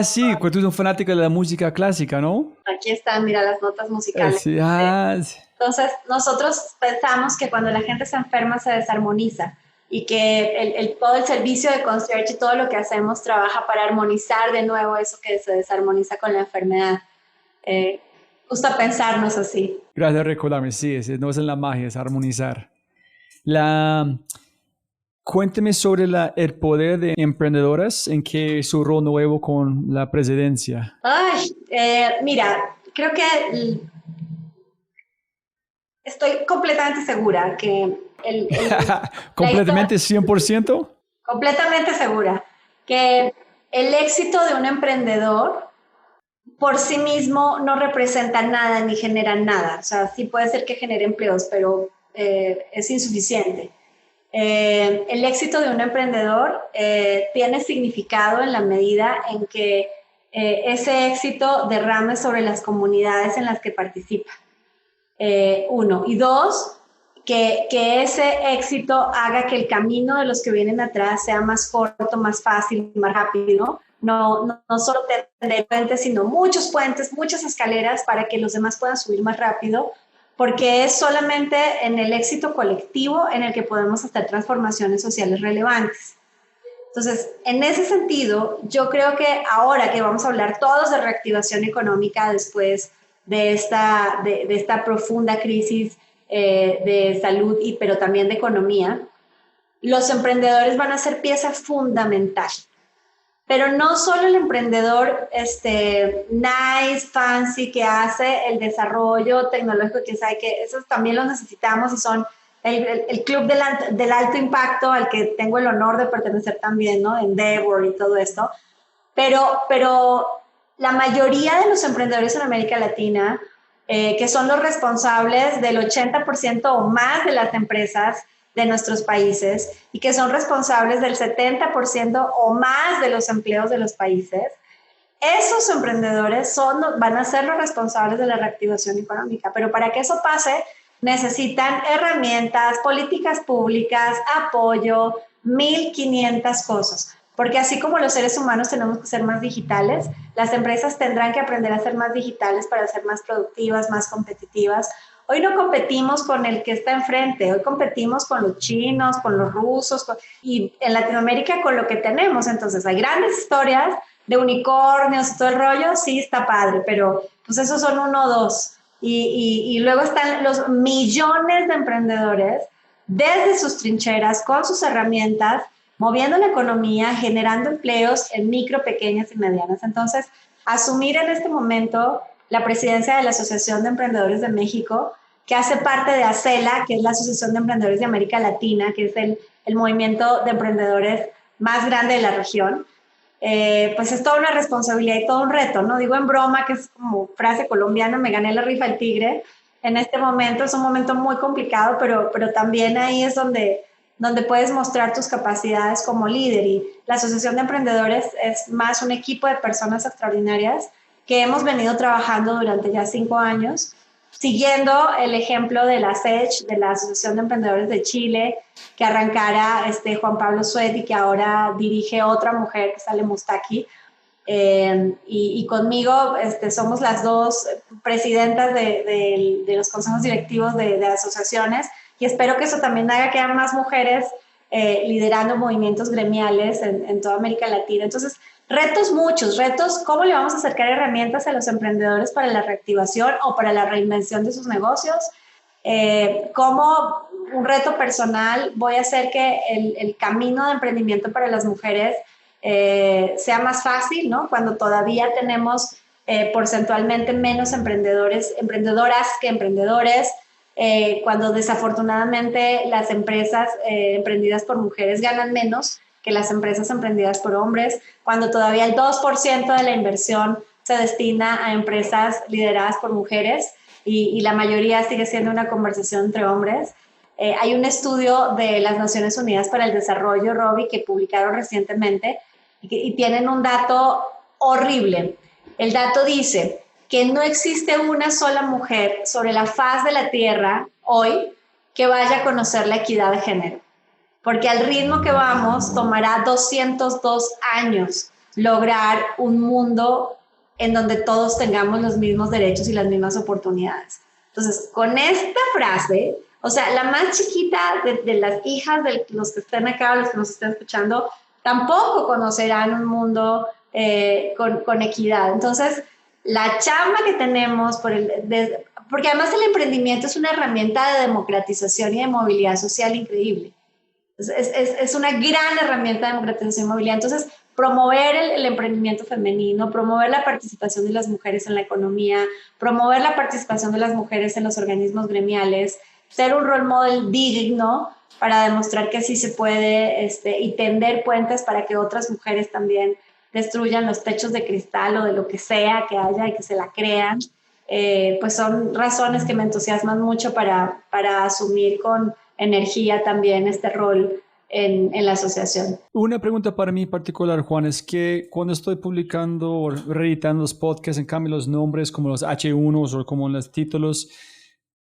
Sí, pues tú eres un fanático de la música clásica, ¿no? Aquí están, mira, las notas musicales. Sí, sí. Entonces, nosotros pensamos que cuando la gente se enferma se desarmoniza y que todo el servicio de concierge y todo lo que hacemos trabaja para armonizar de nuevo eso que se desarmoniza con la enfermedad. Gusta pensarnos así. Gracias por recordarme, sí, no es en la magia, es armonizar. Cuénteme sobre el poder de emprendedoras, en qué es su rol nuevo con la presidencia. Mira, creo que estoy completamente segura que ¿Completamente 100%? Completamente segura que el éxito de un emprendedor por sí mismo no representa nada ni genera nada. O sea, sí puede ser que genere empleos, pero es insuficiente. El éxito de un emprendedor tiene significado en la medida en que ese éxito derrame sobre las comunidades en las que participa. Uno. Y dos, que ese éxito haga que el camino de los que vienen atrás sea más corto, más fácil, más rápido. No solo tener puentes, sino muchos puentes, muchas escaleras para que los demás puedan subir más rápido, porque es solamente en el éxito colectivo en el que podemos hacer transformaciones sociales relevantes. Entonces, en ese sentido, yo creo que ahora que vamos a hablar todos de reactivación económica después de esta profunda crisis de salud, pero también de economía, los emprendedores van a ser pieza fundamental. Pero no solo el emprendedor nice, fancy, que hace el desarrollo tecnológico, que sabe que esos también los necesitamos y son el club del alto impacto al que tengo el honor de pertenecer también, ¿no? Endeavor y todo esto. Pero la mayoría de los emprendedores en América Latina, que son los responsables del 80% o más de las empresas de nuestros países y que son responsables del 70% o más de los empleos de los países, esos emprendedores van a ser los responsables de la reactivación económica. Pero para que eso pase, necesitan herramientas, políticas públicas, apoyo, 1,500 cosas. Porque así como los seres humanos tenemos que ser más digitales, las empresas tendrán que aprender a ser más digitales para ser más productivas, más competitivas. Hoy no competimos con el que está enfrente, hoy competimos con los chinos, con los rusos, y en Latinoamérica con lo que tenemos. Entonces hay grandes historias de unicornios y todo el rollo, sí está padre, pero pues esos son uno o dos. Y luego están los millones de emprendedores desde sus trincheras, con sus herramientas, moviendo la economía, generando empleos en micro, pequeñas y medianas. Entonces, asumir en este momento la presidencia de la Asociación de Emprendedores de México, que hace parte de ACELA, que es la Asociación de Emprendedores de América Latina, que es el movimiento de emprendedores más grande de la región, pues es toda una responsabilidad y todo un reto, ¿no? Digo en broma, que es como frase colombiana, me gané la rifa del tigre. En este momento es un momento muy complicado, pero también ahí es donde puedes mostrar tus capacidades como líder. Y la Asociación de Emprendedores es más un equipo de personas extraordinarias que hemos venido trabajando durante ya 5 años, siguiendo el ejemplo de la ASECH, de la Asociación de Emprendedores de Chile, que arrancara Juan Pablo Suet y que ahora dirige otra mujer, que sale Mustaki. Y conmigo somos las dos presidentas de los consejos directivos de asociaciones, y espero que eso también haga que haya más mujeres liderando movimientos gremiales en toda América Latina. Entonces, retos muchos, ¿cómo le vamos a acercar herramientas a los emprendedores para la reactivación o para la reinvención de sus negocios? Como un reto personal, voy a hacer que el camino de emprendimiento para las mujeres sea más fácil, ¿no? Cuando todavía tenemos porcentualmente menos emprendedoras que emprendedores. cuando desafortunadamente las empresas emprendidas por mujeres ganan menos que las empresas emprendidas por hombres, cuando todavía el 2% de la inversión se destina a empresas lideradas por mujeres y la mayoría sigue siendo una conversación entre hombres. Hay un estudio de las Naciones Unidas para el Desarrollo, Robbie, que publicaron recientemente y tienen un dato horrible. El dato dice que no existe una sola mujer sobre la faz de la Tierra hoy que vaya a conocer la equidad de género, porque al ritmo que vamos tomará 202 años lograr un mundo en donde todos tengamos los mismos derechos y las mismas oportunidades. Entonces, con esta frase, o sea, la más chiquita de las hijas de los que estén acá o los que nos estén escuchando, tampoco conocerán un mundo con equidad. Entonces, la chamba que tenemos, porque además el emprendimiento es una herramienta de democratización y de movilidad social increíble. Es una gran herramienta de democratización y movilidad. Entonces, promover el emprendimiento femenino, promover la participación de las mujeres en la economía, promover la participación de las mujeres en los organismos gremiales, ser un role model digno para demostrar que sí se puede y tender puentes para que otras mujeres también destruyan los techos de cristal o de lo que sea que haya y que se la crean, pues son razones que me entusiasman mucho para asumir con energía también este rol en la asociación. Una pregunta para mí particular, Juan, es que cuando estoy publicando o reeditando los podcasts, en cambio los nombres como los H1s o como los títulos,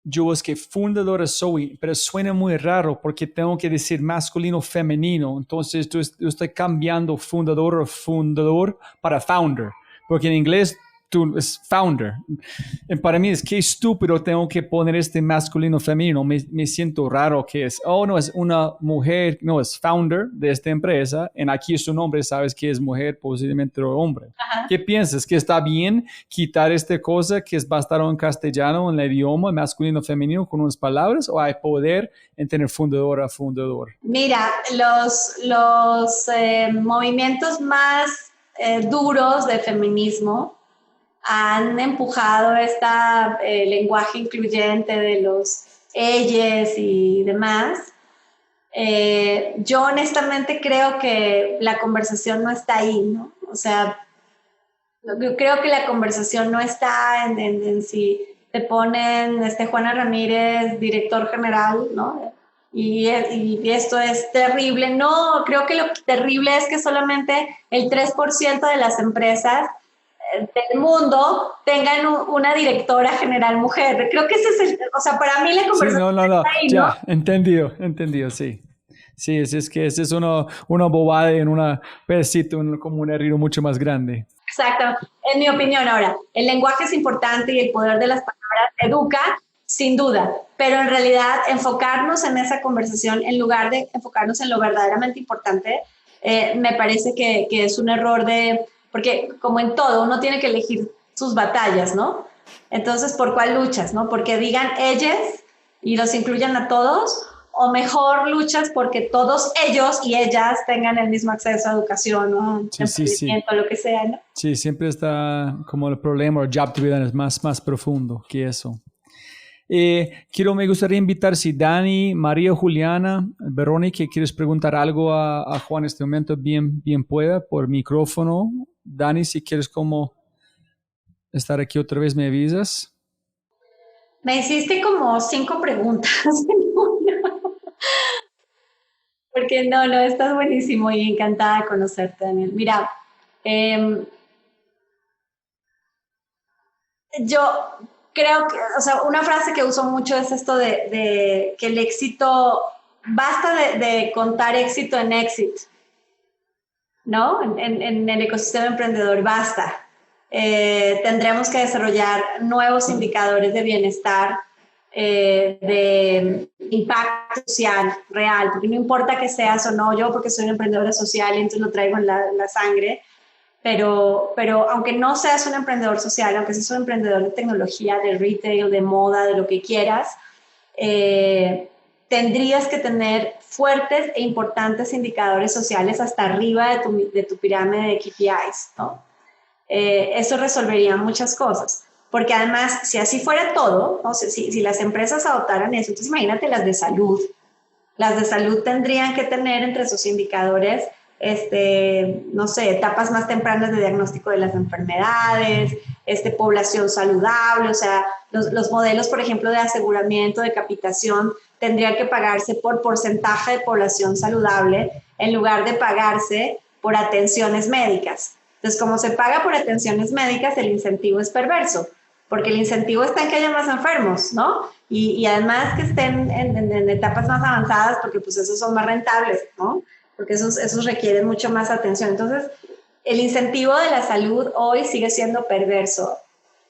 yo es que fundadora soy, pero suena muy raro porque tengo que decir masculino femenino, entonces yo estoy cambiando fundador o fundador para founder, porque en inglés tú es founder. Y para mí es que estúpido tengo que poner este masculino femenino, me siento raro que es, oh no, es una mujer, no, es founder de esta empresa, y aquí es su nombre, sabes que es mujer, posiblemente hombre. Ajá. ¿Qué piensas? ¿Que está bien quitar esta cosa que es basado en castellano, en el idioma masculino femenino con unas palabras, o hay poder en tener fundador a fundador? Mira, los movimientos más duros de feminismo han empujado este lenguaje incluyente de los ellas y demás. Yo honestamente creo que la conversación no está ahí, ¿no? O sea, yo creo que la conversación no está en si te ponen Juana Ramírez, director general, ¿no? Y esto es terrible. No, creo que lo terrible es que solamente el 3% de las empresas del mundo tengan una directora general mujer. Creo que ese es o sea, para mí la conversación sí, no, está ahí, ya, ¿no? Entendido, sí. Sí, es que es una bobada en un pedacito, como un error mucho más grande. Exacto, en mi opinión ahora, el lenguaje es importante y el poder de las palabras educa, sin duda, pero en realidad enfocarnos en esa conversación en lugar de enfocarnos en lo verdaderamente importante, me parece que es un error porque como en todo, uno tiene que elegir sus batallas, ¿no? Entonces, ¿por cuál luchas, no? Porque digan ellas y los incluyan a todos, o mejor luchas porque todos ellos y ellas tengan el mismo acceso a educación, ¿no? Sí. Lo que sea, ¿no? Sí, siempre está como el problema, el job to be done es más profundo que eso. Me gustaría invitar si Dani, María, Juliana, Verónica, ¿quieres preguntar algo a Juan en este momento? Bien pueda, por micrófono. Dani, si quieres como estar aquí otra vez, me avisas. Me hiciste como 5 preguntas. Porque no, estás buenísimo y encantada de conocerte, Daniel. Mira, yo creo que, o sea, una frase que uso mucho es esto de que el éxito, basta de contar éxito en éxito, ¿no? En el ecosistema emprendedor, basta. Tendremos que desarrollar nuevos indicadores de bienestar, de impacto social real, porque no importa que seas o no, yo porque soy una emprendedora social y entonces lo traigo en la sangre, pero aunque no seas un emprendedor social, aunque seas un emprendedor de tecnología, de retail, de moda, de lo que quieras, tendrías que tener fuertes e importantes indicadores sociales hasta arriba de tu pirámide de KPIs, ¿no? Eso resolvería muchas cosas. porque además, si así fuera todo, ¿no? Si las empresas adoptaran eso, entonces imagínate las de salud. Las de salud tendrían que tener entre sus indicadores, no sé, etapas más tempranas de diagnóstico de las enfermedades, población saludable, o sea, los modelos, por ejemplo, de aseguramiento, de capitación, tendrían que pagarse por porcentaje de población saludable en lugar de pagarse por atenciones médicas. Entonces, como se paga por atenciones médicas, el incentivo es perverso, porque el incentivo está en que haya más enfermos, ¿no? Y además que estén en etapas más avanzadas, porque pues esos son más rentables, ¿no? Porque esos requieren mucho más atención. Entonces, el incentivo de la salud hoy sigue siendo perverso.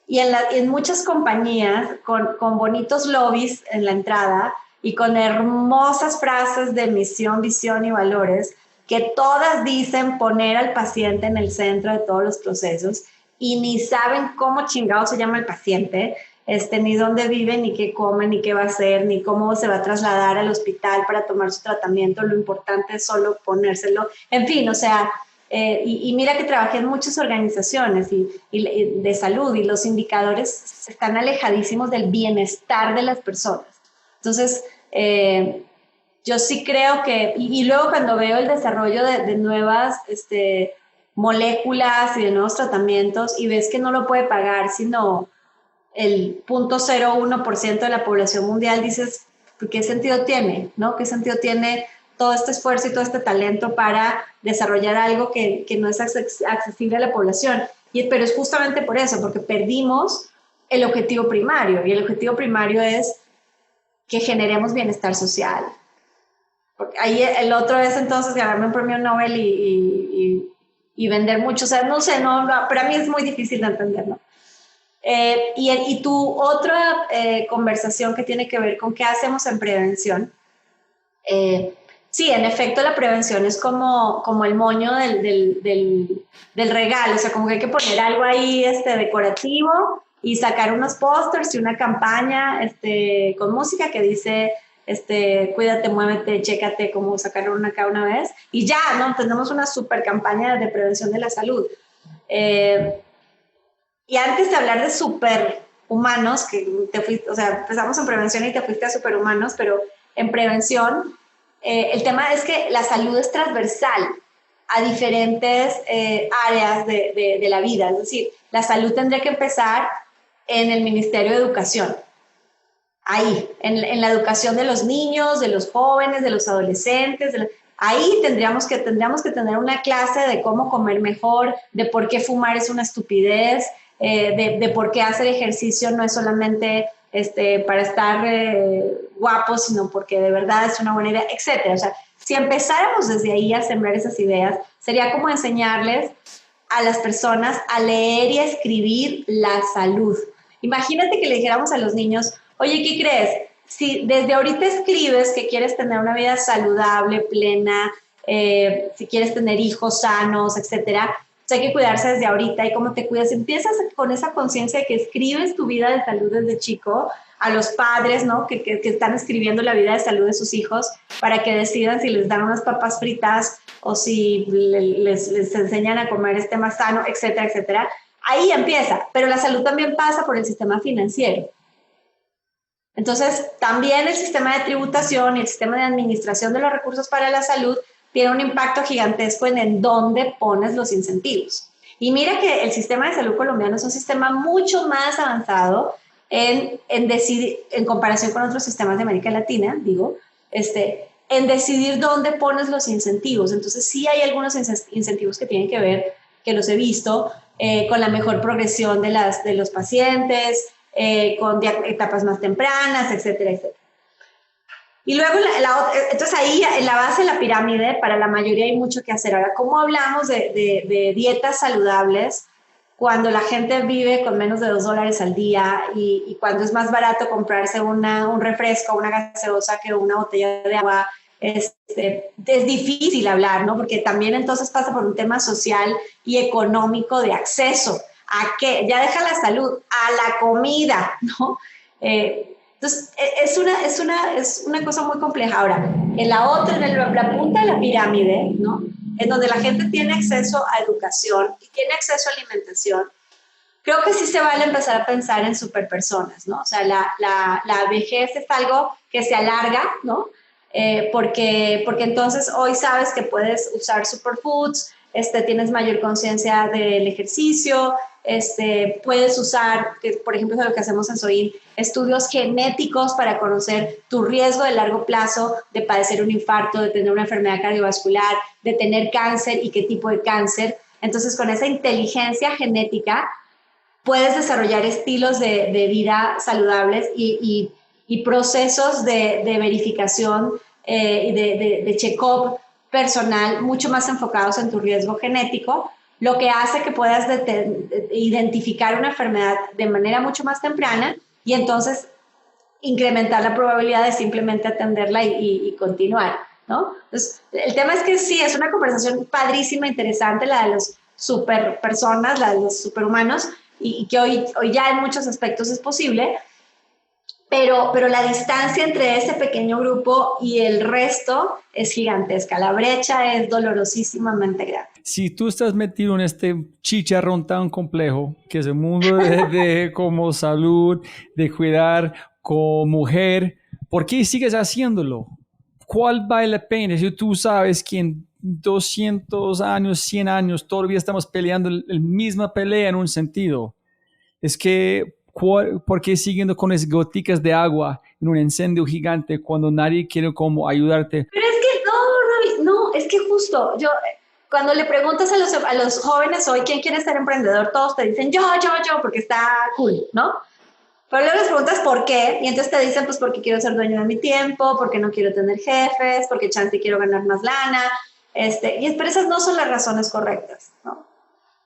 Y en muchas compañías, con bonitos lobbies en la entrada y con hermosas frases de misión, visión y valores, que todas dicen poner al paciente en el centro de todos los procesos, y ni saben cómo chingado se llama el paciente, ni dónde vive, ni qué come, ni qué va a hacer, ni cómo se va a trasladar al hospital para tomar su tratamiento. Lo importante es solo ponérselo. En fin, o sea, y mira que trabajé en muchas organizaciones y de salud, y los indicadores están alejadísimos del bienestar de las personas. Entonces, yo sí creo que, y luego cuando veo el desarrollo de nuevas moléculas y de nuevos tratamientos, y ves que no lo puede pagar sino el 0.01% de la población mundial, dices, ¿qué sentido tiene? ¿No? ¿Qué sentido tiene todo este esfuerzo y todo este talento para desarrollar algo que no es accesible a la población? Pero es justamente por eso, porque perdimos el objetivo primario, y el objetivo primario es que generemos bienestar social. Porque ahí el otro es entonces ganarme un premio Nobel y vender mucho, o sea, no sé, para mí es muy difícil de entender, ¿no? Y tu otra conversación que tiene que ver con qué hacemos en prevención. Sí, en efecto, la prevención es como el moño del regalo, o sea, como que hay que poner algo ahí decorativo y sacar unos pósters y una campaña con música que dice cuídate, muévete, chécate, como sacar una cada una vez, y ya, ¿no? Tenemos una super campaña de prevención de la salud. Y antes de hablar de superhumanos, que o sea, empezamos en prevención y te fuiste a superhumanos, pero en prevención, el tema es que la salud es transversal a diferentes áreas de la vida. Es decir, la salud tendría que empezar en el Ministerio de Educación. Ahí, en la educación de los niños, de los jóvenes, de los adolescentes, ahí tendríamos que tener una clase de cómo comer mejor, de por qué fumar es una estupidez, de por qué hacer ejercicio no es solamente para estar guapos, sino porque de verdad es una buena idea, etc. O sea, si empezáramos desde ahí a sembrar esas ideas, sería como enseñarles a las personas a leer y a escribir la salud. Imagínate que le dijéramos a los niños, oye, ¿qué crees? Si desde ahorita escribes que quieres tener una vida saludable, plena, si quieres tener hijos sanos, etcétera, pues hay que cuidarse desde ahorita. Y cómo te cuidas, empiezas con esa conciencia de que escribes tu vida de salud desde chico, a los padres, ¿no? que están escribiendo la vida de salud de sus hijos para que decidan si les dan unas papas fritas o si les enseñan a comer más sano, etcétera, etcétera. Ahí empieza, pero la salud también pasa por el sistema financiero. Entonces, también el sistema de tributación y el sistema de administración de los recursos para la salud tiene un impacto gigantesco en dónde pones los incentivos. Y mira que el sistema de salud colombiano es un sistema mucho más avanzado en comparación con otros sistemas de América Latina, en decidir dónde pones los incentivos. Entonces, sí hay algunos incentivos que tienen que ver, que los he visto, con la mejor progresión de los pacientes, con etapas más tempranas, etcétera, etcétera. Y luego, entonces ahí en la base de la pirámide, para la mayoría hay mucho que hacer. Ahora, ¿cómo hablamos de dietas saludables cuando la gente vive con menos de $2 al día y cuando es más barato comprarse un refresco, una gaseosa que una botella de agua? Es difícil hablar, ¿no? Porque también entonces pasa por un tema social y económico de acceso a que ya deja la salud, a la comida, ¿no? Entonces, es una cosa muy compleja. Ahora, en la punta de la pirámide, ¿no? En donde la gente tiene acceso a educación y tiene acceso a alimentación, creo que sí se vale empezar a pensar en superpersonas, ¿no? O sea, la vejez es algo que se alarga, ¿no? Porque entonces hoy sabes que puedes usar superfoods, tienes mayor conciencia del ejercicio, puedes usar, que por ejemplo es lo que hacemos en Soin, estudios genéticos para conocer tu riesgo de largo plazo de padecer un infarto, de tener una enfermedad cardiovascular, de tener cáncer y qué tipo de cáncer. Entonces, con esa inteligencia genética puedes desarrollar estilos de vida saludables y procesos de verificación y de check-up personal mucho más enfocados en tu riesgo genético, lo que hace que puedas identificar una enfermedad de manera mucho más temprana y entonces incrementar la probabilidad de simplemente atenderla y continuar, ¿no? Entonces, el tema es que sí, es una conversación padrísima, interesante, la de los superpersonas, la de los superhumanos, y que hoy ya en muchos aspectos es posible, pero la distancia entre ese pequeño grupo y el resto es gigantesca. La brecha es dolorosísimamente grande. Si tú estás metido en este chicharrón tan complejo, que es el mundo de como salud, de cuidar como mujer, ¿por qué sigues haciéndolo? ¿Cuál vale la pena? Si tú sabes que en 200 años, 100 años, todavía estamos peleando la misma pelea en un sentido. Es que, ¿por qué siguiendo con esas goticas de agua en un incendio gigante cuando nadie quiere como ayudarte? Pero es que no, es que justo cuando le preguntas a los jóvenes hoy quién quiere ser emprendedor, todos te dicen yo, porque está cool, ¿no? Pero luego les preguntas por qué, y entonces te dicen, pues porque quiero ser dueño de mi tiempo, porque no quiero tener jefes, porque chance quiero ganar más lana, pero esas no son las razones correctas, ¿no?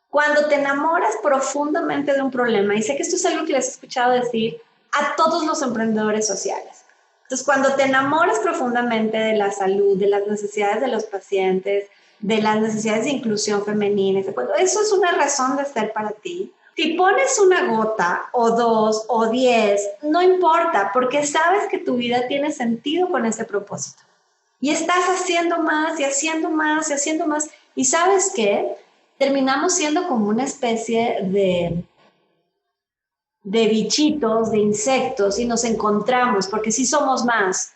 Cuando te enamoras profundamente de un problema, y sé que esto es algo que les he escuchado decir a todos los emprendedores sociales, entonces cuando te enamoras profundamente de la salud, de las necesidades de los pacientes, de las necesidades de inclusión femenina, cuando eso es una razón de ser para ti, si pones una gota o 2 o 10, no importa, porque sabes que tu vida tiene sentido con ese propósito. Y estás haciendo más y haciendo más y haciendo más. ¿Y sabes qué? Terminamos siendo como una especie de bichitos, de insectos, y nos encontramos, porque sí somos más.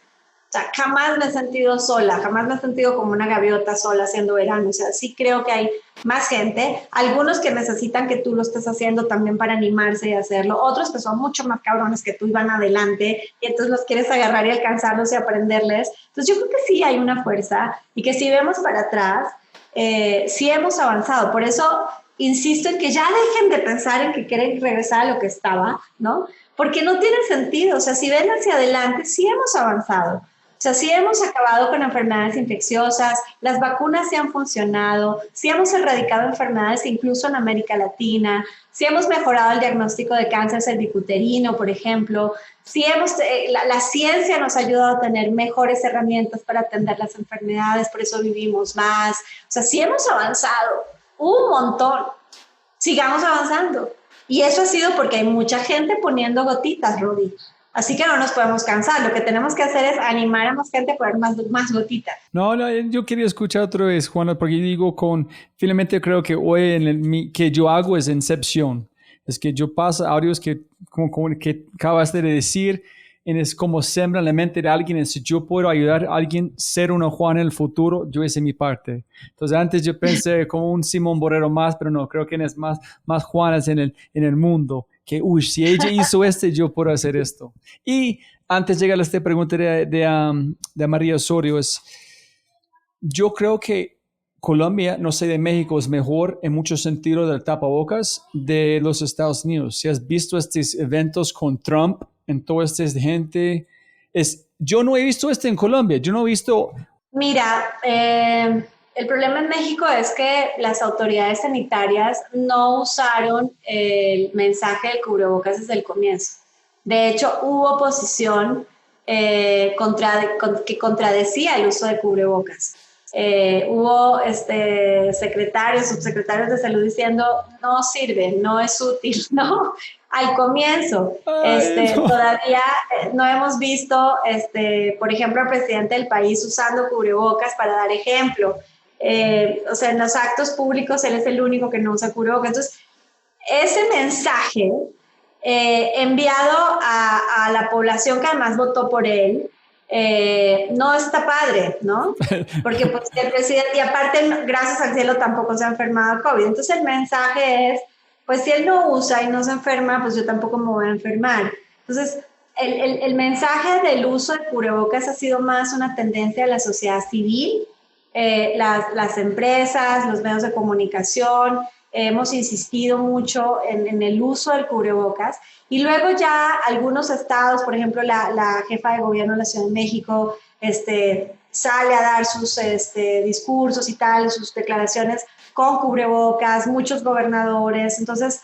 O sea, jamás me he sentido sola, jamás me he sentido como una gaviota sola haciendo verano. O sea, sí creo que hay más gente, algunos que necesitan que tú lo estés haciendo también para animarse y hacerlo, otros que son mucho más cabrones que tú y van adelante, y entonces los quieres agarrar y alcanzarlos y aprenderles. Entonces yo creo que sí hay una fuerza, y que si vemos para atrás, sí hemos avanzado. Por eso insisto en que ya dejen de pensar en que quieren regresar a lo que estaba, ¿no? Porque no tiene sentido. O sea, si ven hacia adelante, sí hemos avanzado. O sea, sí hemos acabado con enfermedades infecciosas, las vacunas sí han funcionado, sí hemos erradicado enfermedades incluso en América Latina, sí hemos mejorado el diagnóstico de cáncer cervicuterino, por ejemplo, sí la ciencia nos ha ayudado a tener mejores herramientas para atender las enfermedades, por eso vivimos más. O sea, sí hemos avanzado un montón, sigamos avanzando. Y eso ha sido porque hay mucha gente poniendo gotitas, Rudy. Así que no nos podemos cansar. Lo que tenemos que hacer es animar a más gente a poner más gotitas. No, yo quería escuchar otra vez, Juana, porque digo finalmente creo que hoy que yo hago es incepción. Es que yo paso audios que, como que acabas de decir, es como sembra en la mente de alguien. Si yo puedo ayudar a alguien a ser una Juana en el futuro, yo hice mi parte. Entonces antes yo pensé como un Simón Borrero más, pero no, creo que es más Juanas en el mundo. Que, si ella hizo yo puedo hacer esto. Y antes de llegar a esta pregunta de María Osorio, yo creo que Colombia, no sé, de México es mejor en muchos sentidos del tapabocas de los Estados Unidos. Si has visto estos eventos con Trump, en toda esta gente, yo no he visto en Colombia, yo no he visto... Mira, el problema en México es que las autoridades sanitarias no usaron el mensaje del cubrebocas desde el comienzo. De hecho, hubo oposición que contradecía el uso de cubrebocas. Hubo secretarios, subsecretarios de salud diciendo no sirve, no es útil, ¿no? Al comienzo. No. Todavía no hemos visto, por ejemplo, al presidente del país usando cubrebocas para dar ejemplo. O sea, en los actos públicos él es el único que no usa cubrebocas. Entonces, ese mensaje enviado a la población que además votó por él, no está padre, ¿no? Porque pues el presidente, y aparte, gracias al cielo, tampoco se ha enfermado de COVID. Entonces el mensaje es, pues si él no usa y no se enferma, pues yo tampoco me voy a enfermar. Entonces, el mensaje del uso de cubrebocas ha sido más una tendencia de la sociedad civil, las empresas, los medios de comunicación, hemos insistido mucho en el uso del cubrebocas y luego ya algunos estados, por ejemplo, la jefa de gobierno de la Ciudad de México sale a dar sus discursos y tal, sus declaraciones con cubrebocas, muchos gobernadores. Entonces,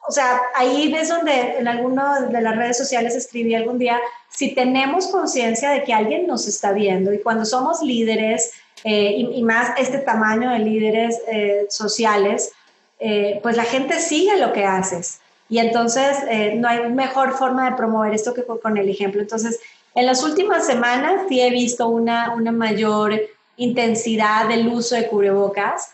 o sea, ahí es donde en alguna de las redes sociales escribí algún día, si tenemos conciencia de que alguien nos está viendo y cuando somos líderes y más este tamaño de líderes sociales, pues la gente sigue lo que haces. Y entonces no hay mejor forma de promover esto que con el ejemplo. Entonces, en las últimas semanas sí he visto una mayor intensidad del uso de cubrebocas.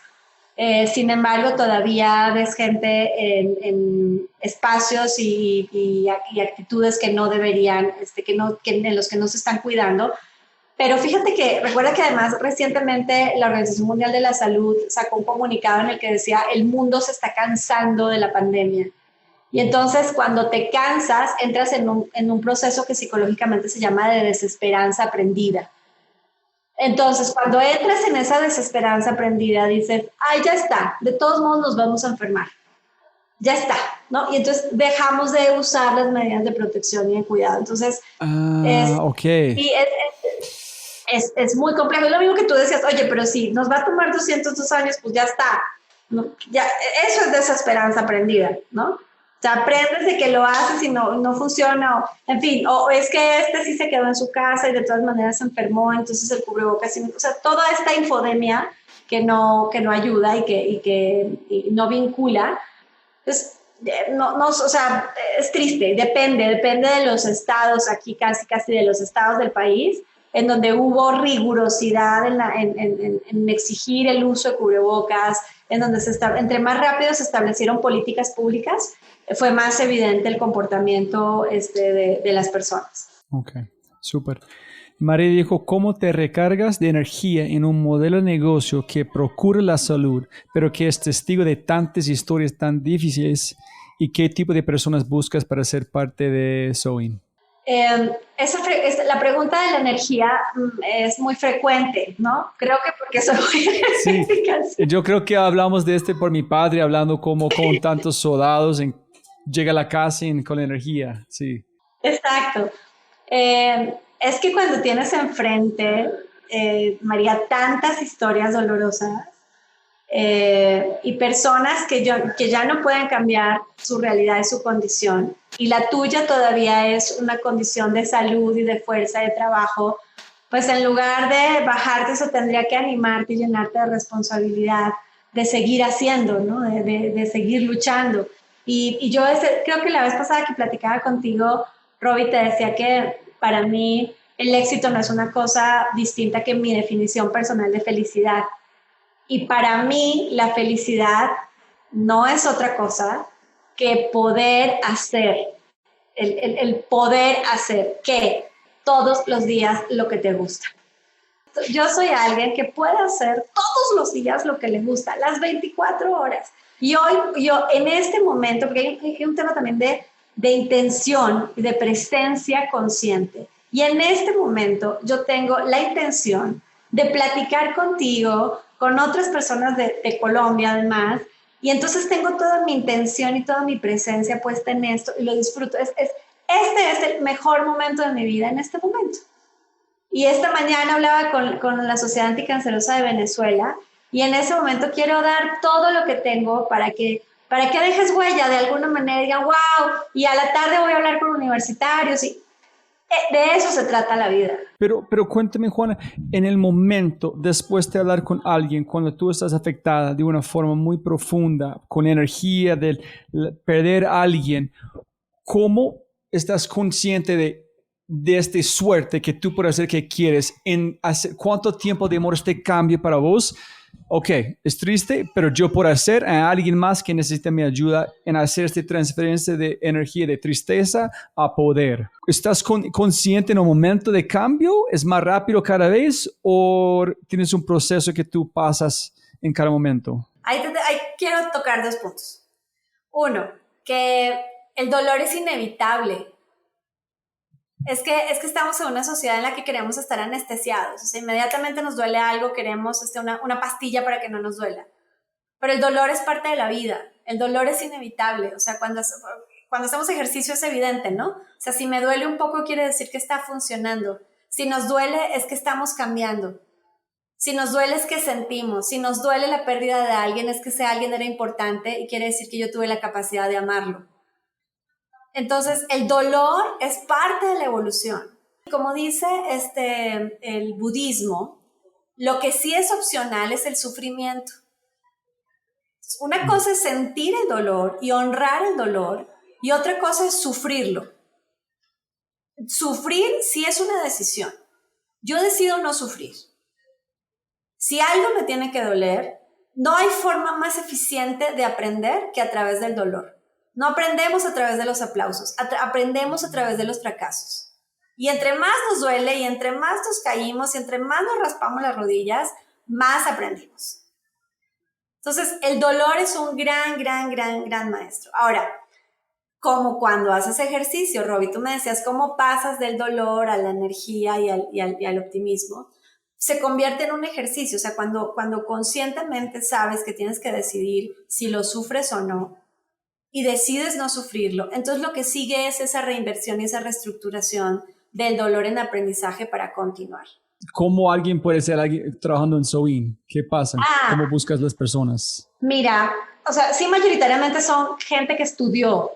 Sin embargo, todavía ves gente en espacios y actitudes que no deberían, en los que no se están cuidando. Pero fíjate que, recuerda que además recientemente la Organización Mundial de la Salud sacó un comunicado en el que decía, el mundo se está cansando de la pandemia. Y entonces cuando te cansas, entras en un proceso que psicológicamente se llama de desesperanza aprendida. Entonces, cuando entras en esa desesperanza aprendida, dices, ay, ya está, de todos modos nos vamos a enfermar. Ya está, ¿no? Y entonces dejamos de usar las medidas de protección y de cuidado. Entonces, ok. sí, es muy complejo. Es lo mismo que tú decías, oye, pero si nos va a tomar 202 años, pues ya está. ¿No? Ya, eso es desesperanza aprendida, ¿no? O sea, aprendes de que lo haces y no funciona, en fin, o es que sí se quedó en su casa y de todas maneras se enfermó, entonces el cubrebocas, o sea, toda esta infodemia que no ayuda y que no vincula, pues, o sea, es triste, depende de los estados, aquí casi de los estados del país, en donde hubo rigurosidad en exigir el uso de cubrebocas, en donde entre más rápido se establecieron políticas públicas, fue más evidente el comportamiento de las personas. Ok, súper. María dijo, ¿cómo te recargas de energía en un modelo de negocio que procura la salud, pero que es testigo de tantas historias tan difíciles? ¿Y qué tipo de personas buscas para ser parte de Sewing? La pregunta de la energía es muy frecuente, ¿no? Creo que porque soy muy energética. Sí. Yo creo que hablamos de por mi padre, hablando como con tantos soldados, llega a la casa con la energía, sí. Exacto. Es que cuando tienes enfrente, María, tantas historias dolorosas y personas que ya no pueden cambiar su realidad y su condición, y la tuya todavía es una condición de salud y de fuerza de trabajo, pues en lugar de bajarte, eso tendría que animarte y llenarte de responsabilidad, de seguir haciendo, ¿no? de seguir luchando. Y yo creo que la vez pasada que platicaba contigo, Robbie, te decía que para mí el éxito no es una cosa distinta que mi definición personal de felicidad. Y para mí la felicidad no es otra cosa que poder hacer, el poder hacer que todos los días lo que te gusta. Yo soy alguien que puede hacer todos los días lo que le gusta, las 24 horas. Y hoy, yo en este momento, porque hay un tema también de intención y de presencia consciente. Y en este momento yo tengo la intención de platicar contigo, con otras personas de Colombia además, y entonces tengo toda mi intención y toda mi presencia puesta en esto y lo disfruto. Este es el mejor momento de mi vida en este momento. Y esta mañana hablaba con la Sociedad Anticancerosa de Venezuela y en ese momento quiero dar todo lo que tengo para que dejes huella de alguna manera, digan, wow, y a la tarde voy a hablar con universitarios y de eso se trata la vida. Pero cuéntame, Juana, en el momento, después de hablar con alguien, cuando tú estás afectada de una forma muy profunda, con energía de perder a alguien, ¿cómo estás consciente de de esta suerte que tú puedes hacer que quieres, ¿cuánto tiempo demora este cambio para vos? Ok, es triste, pero yo puedo hacer a alguien más que necesita mi ayuda en hacer esta transferencia de energía de tristeza a poder. ¿Estás consciente en un momento de cambio? ¿Es más rápido cada vez o tienes un proceso que tú pasas en cada momento? Ahí quiero tocar 2 puntos. Uno, que el dolor es inevitable. Es que estamos en una sociedad en la que queremos estar anestesiados. O sea, inmediatamente nos duele algo, queremos una pastilla para que no nos duela. Pero el dolor es parte de la vida. El dolor es inevitable. O sea, cuando hacemos ejercicio es evidente, ¿no? O sea, si me duele un poco quiere decir que está funcionando. Si nos duele es que estamos cambiando. Si nos duele es que sentimos. Si nos duele la pérdida de alguien es que ese alguien era importante y quiere decir que yo tuve la capacidad de amarlo. Entonces, el dolor es parte de la evolución. Como dice el budismo, lo que sí es opcional es el sufrimiento. Una cosa es sentir el dolor y honrar el dolor, y otra cosa es sufrirlo. Sufrir sí es una decisión. Yo decido no sufrir. Si algo me tiene que doler, no hay forma más eficiente de aprender que a través del dolor. No aprendemos a través de los aplausos, aprendemos a través de los fracasos. Y entre más nos duele y entre más nos caímos y entre más nos raspamos las rodillas, más aprendimos. Entonces, el dolor es un gran maestro. Ahora, como cuando haces ejercicio, Robbie, tú me decías, ¿cómo pasas del dolor a la energía y al optimismo? Se convierte en un ejercicio, o sea, cuando conscientemente sabes que tienes que decidir si lo sufres o no, y decides no sufrirlo, entonces lo que sigue es esa reinversión y esa reestructuración del dolor en aprendizaje para continuar. ¿Cómo alguien puede ser trabajando en Soin? ¿Qué pasa? ¿Cómo buscas las personas? Mira, o sea, sí, mayoritariamente son gente que estudió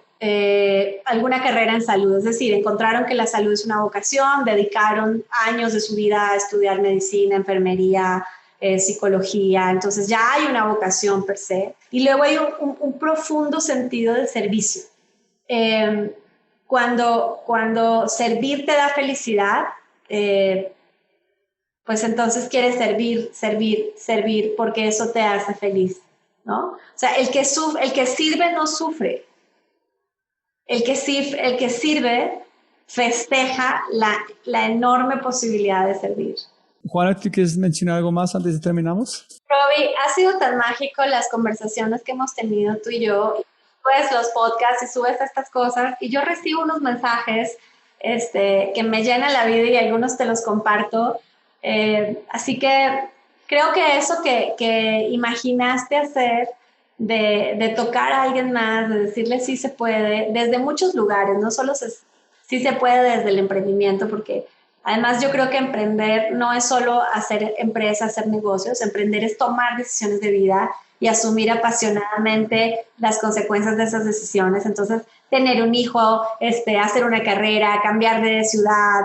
alguna carrera en salud, es decir, encontraron que la salud es una vocación, dedicaron años de su vida a estudiar medicina, enfermería, psicología, entonces ya hay una vocación per se, y luego hay un profundo sentido de servicio. Cuando servir te da felicidad, pues entonces quieres servir porque eso te hace feliz, ¿no? O sea, el que sirve no sufre. El que sirve festeja la enorme posibilidad de servir. Juana, ¿tú quieres mencionar algo más antes de terminamos? Robbie, ha sido tan mágico las conversaciones que hemos tenido tú y yo, y subes los podcasts y subes estas cosas, y yo recibo unos mensajes que me llenan la vida y algunos te los comparto. Así que creo que eso que imaginaste hacer, de tocar a alguien más, de decirle sí se puede, desde muchos lugares, no solo sí se puede desde el emprendimiento, porque además yo creo que emprender no es solo hacer empresa, hacer negocios, emprender es tomar decisiones de vida y asumir apasionadamente las consecuencias de esas decisiones. Entonces, tener un hijo, hacer una carrera, cambiar de ciudad,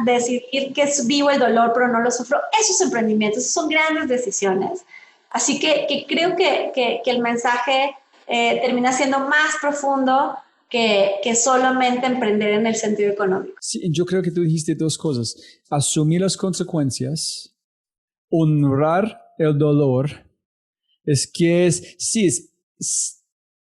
decidir que vivo el dolor pero no lo sufro, esos emprendimientos, son grandes decisiones. Así que creo que el mensaje termina siendo más profundo que solamente emprender en el sentido económico. Sí, yo creo que tú dijiste 2 cosas. Asumir las consecuencias, honrar el dolor. Es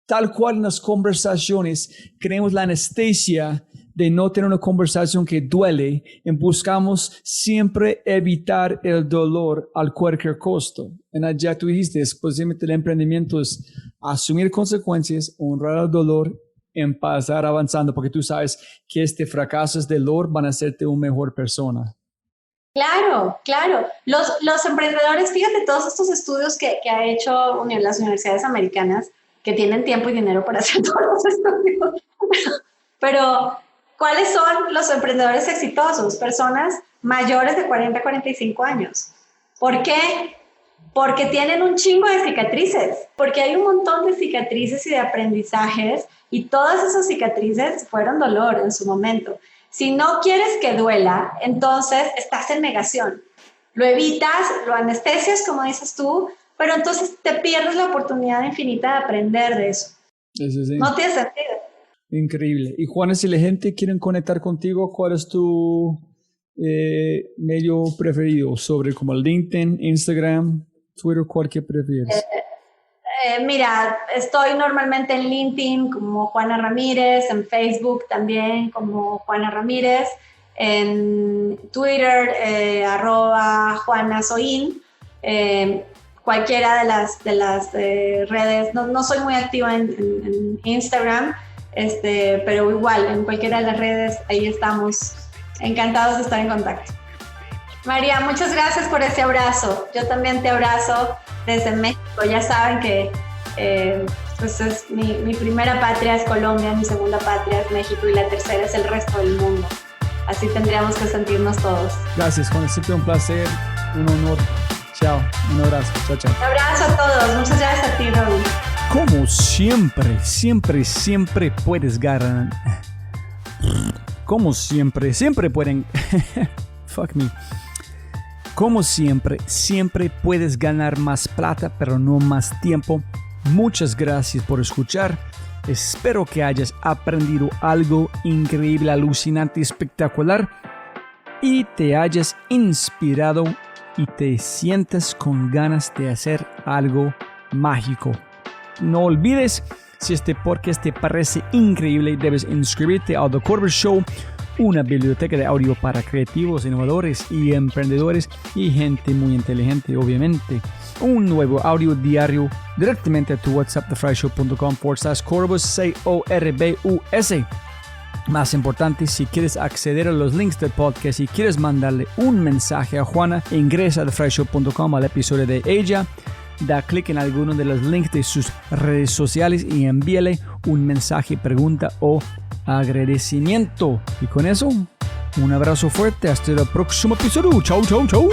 tal cual en las conversaciones, creemos la anestesia de no tener una conversación que duele y buscamos siempre evitar el dolor a cualquier costo. Ya tú dijiste, especialmente el emprendimiento es asumir consecuencias, honrar el dolor, en pasar avanzando, porque tú sabes que fracasos de dolor van a hacerte una mejor persona. Claro. Los emprendedores, fíjate, todos estos estudios que ha hecho las universidades americanas, que tienen tiempo y dinero para hacer todos los estudios. Pero, ¿cuáles son los emprendedores exitosos? Personas mayores de 40 a 45 años. ¿Por qué? Porque tienen un chingo de cicatrices, porque hay un montón de cicatrices y de aprendizajes, y todas esas cicatrices fueron dolor en su momento. Si no quieres que duela, entonces estás en negación. Lo evitas, lo anestesias, como dices tú, pero entonces te pierdes la oportunidad infinita de aprender de eso. Eso sí. No tiene sentido. Increíble. Y Juana, si la gente quiere conectar contigo, ¿cuál es tu medio preferido? Sobre como LinkedIn, Instagram, Twitter, ¿cuál que prefieres? Mira, estoy normalmente en LinkedIn como Juana Ramírez, en Facebook también como Juana Ramírez, en Twitter @JuanaSoin, cualquiera de las redes. No soy muy activa en Instagram, pero igual en cualquiera de las redes ahí estamos. Encantados de estar en contacto. María, muchas gracias por ese abrazo. Yo también te abrazo desde México. Ya saben que pues es mi primera patria es Colombia, mi segunda patria es México y la tercera es el resto del mundo. Así tendríamos que sentirnos todos. Gracias, Juana. Siempre un placer, un honor. Chao. Un abrazo. Chao, chao. Un abrazo a todos. Muchas gracias a ti, Raúl. Como siempre puedes ganar. Como siempre pueden. Fuck me. Como siempre puedes ganar más plata, pero no más tiempo. Muchas gracias por escuchar. Espero que hayas aprendido algo increíble, alucinante, espectacular y te hayas inspirado y te sientas con ganas de hacer algo mágico. No olvides, si este podcast te parece increíble, debes inscribirte a The Corbett Show, una biblioteca de audio para creativos, innovadores y emprendedores y gente muy inteligente, obviamente. Un nuevo audio diario directamente a tu WhatsApp, thefryshow.com/Corbus, Corbus. Más importante, si quieres acceder a los links del podcast y quieres mandarle un mensaje a Juana, ingresa a thefryshow.com al episodio de ella, da clic en alguno de los links de sus redes sociales y envíale un mensaje, pregunta o agradecimiento. Y con eso, un abrazo fuerte. Hasta el próximo episodio. Chau, chau, chau.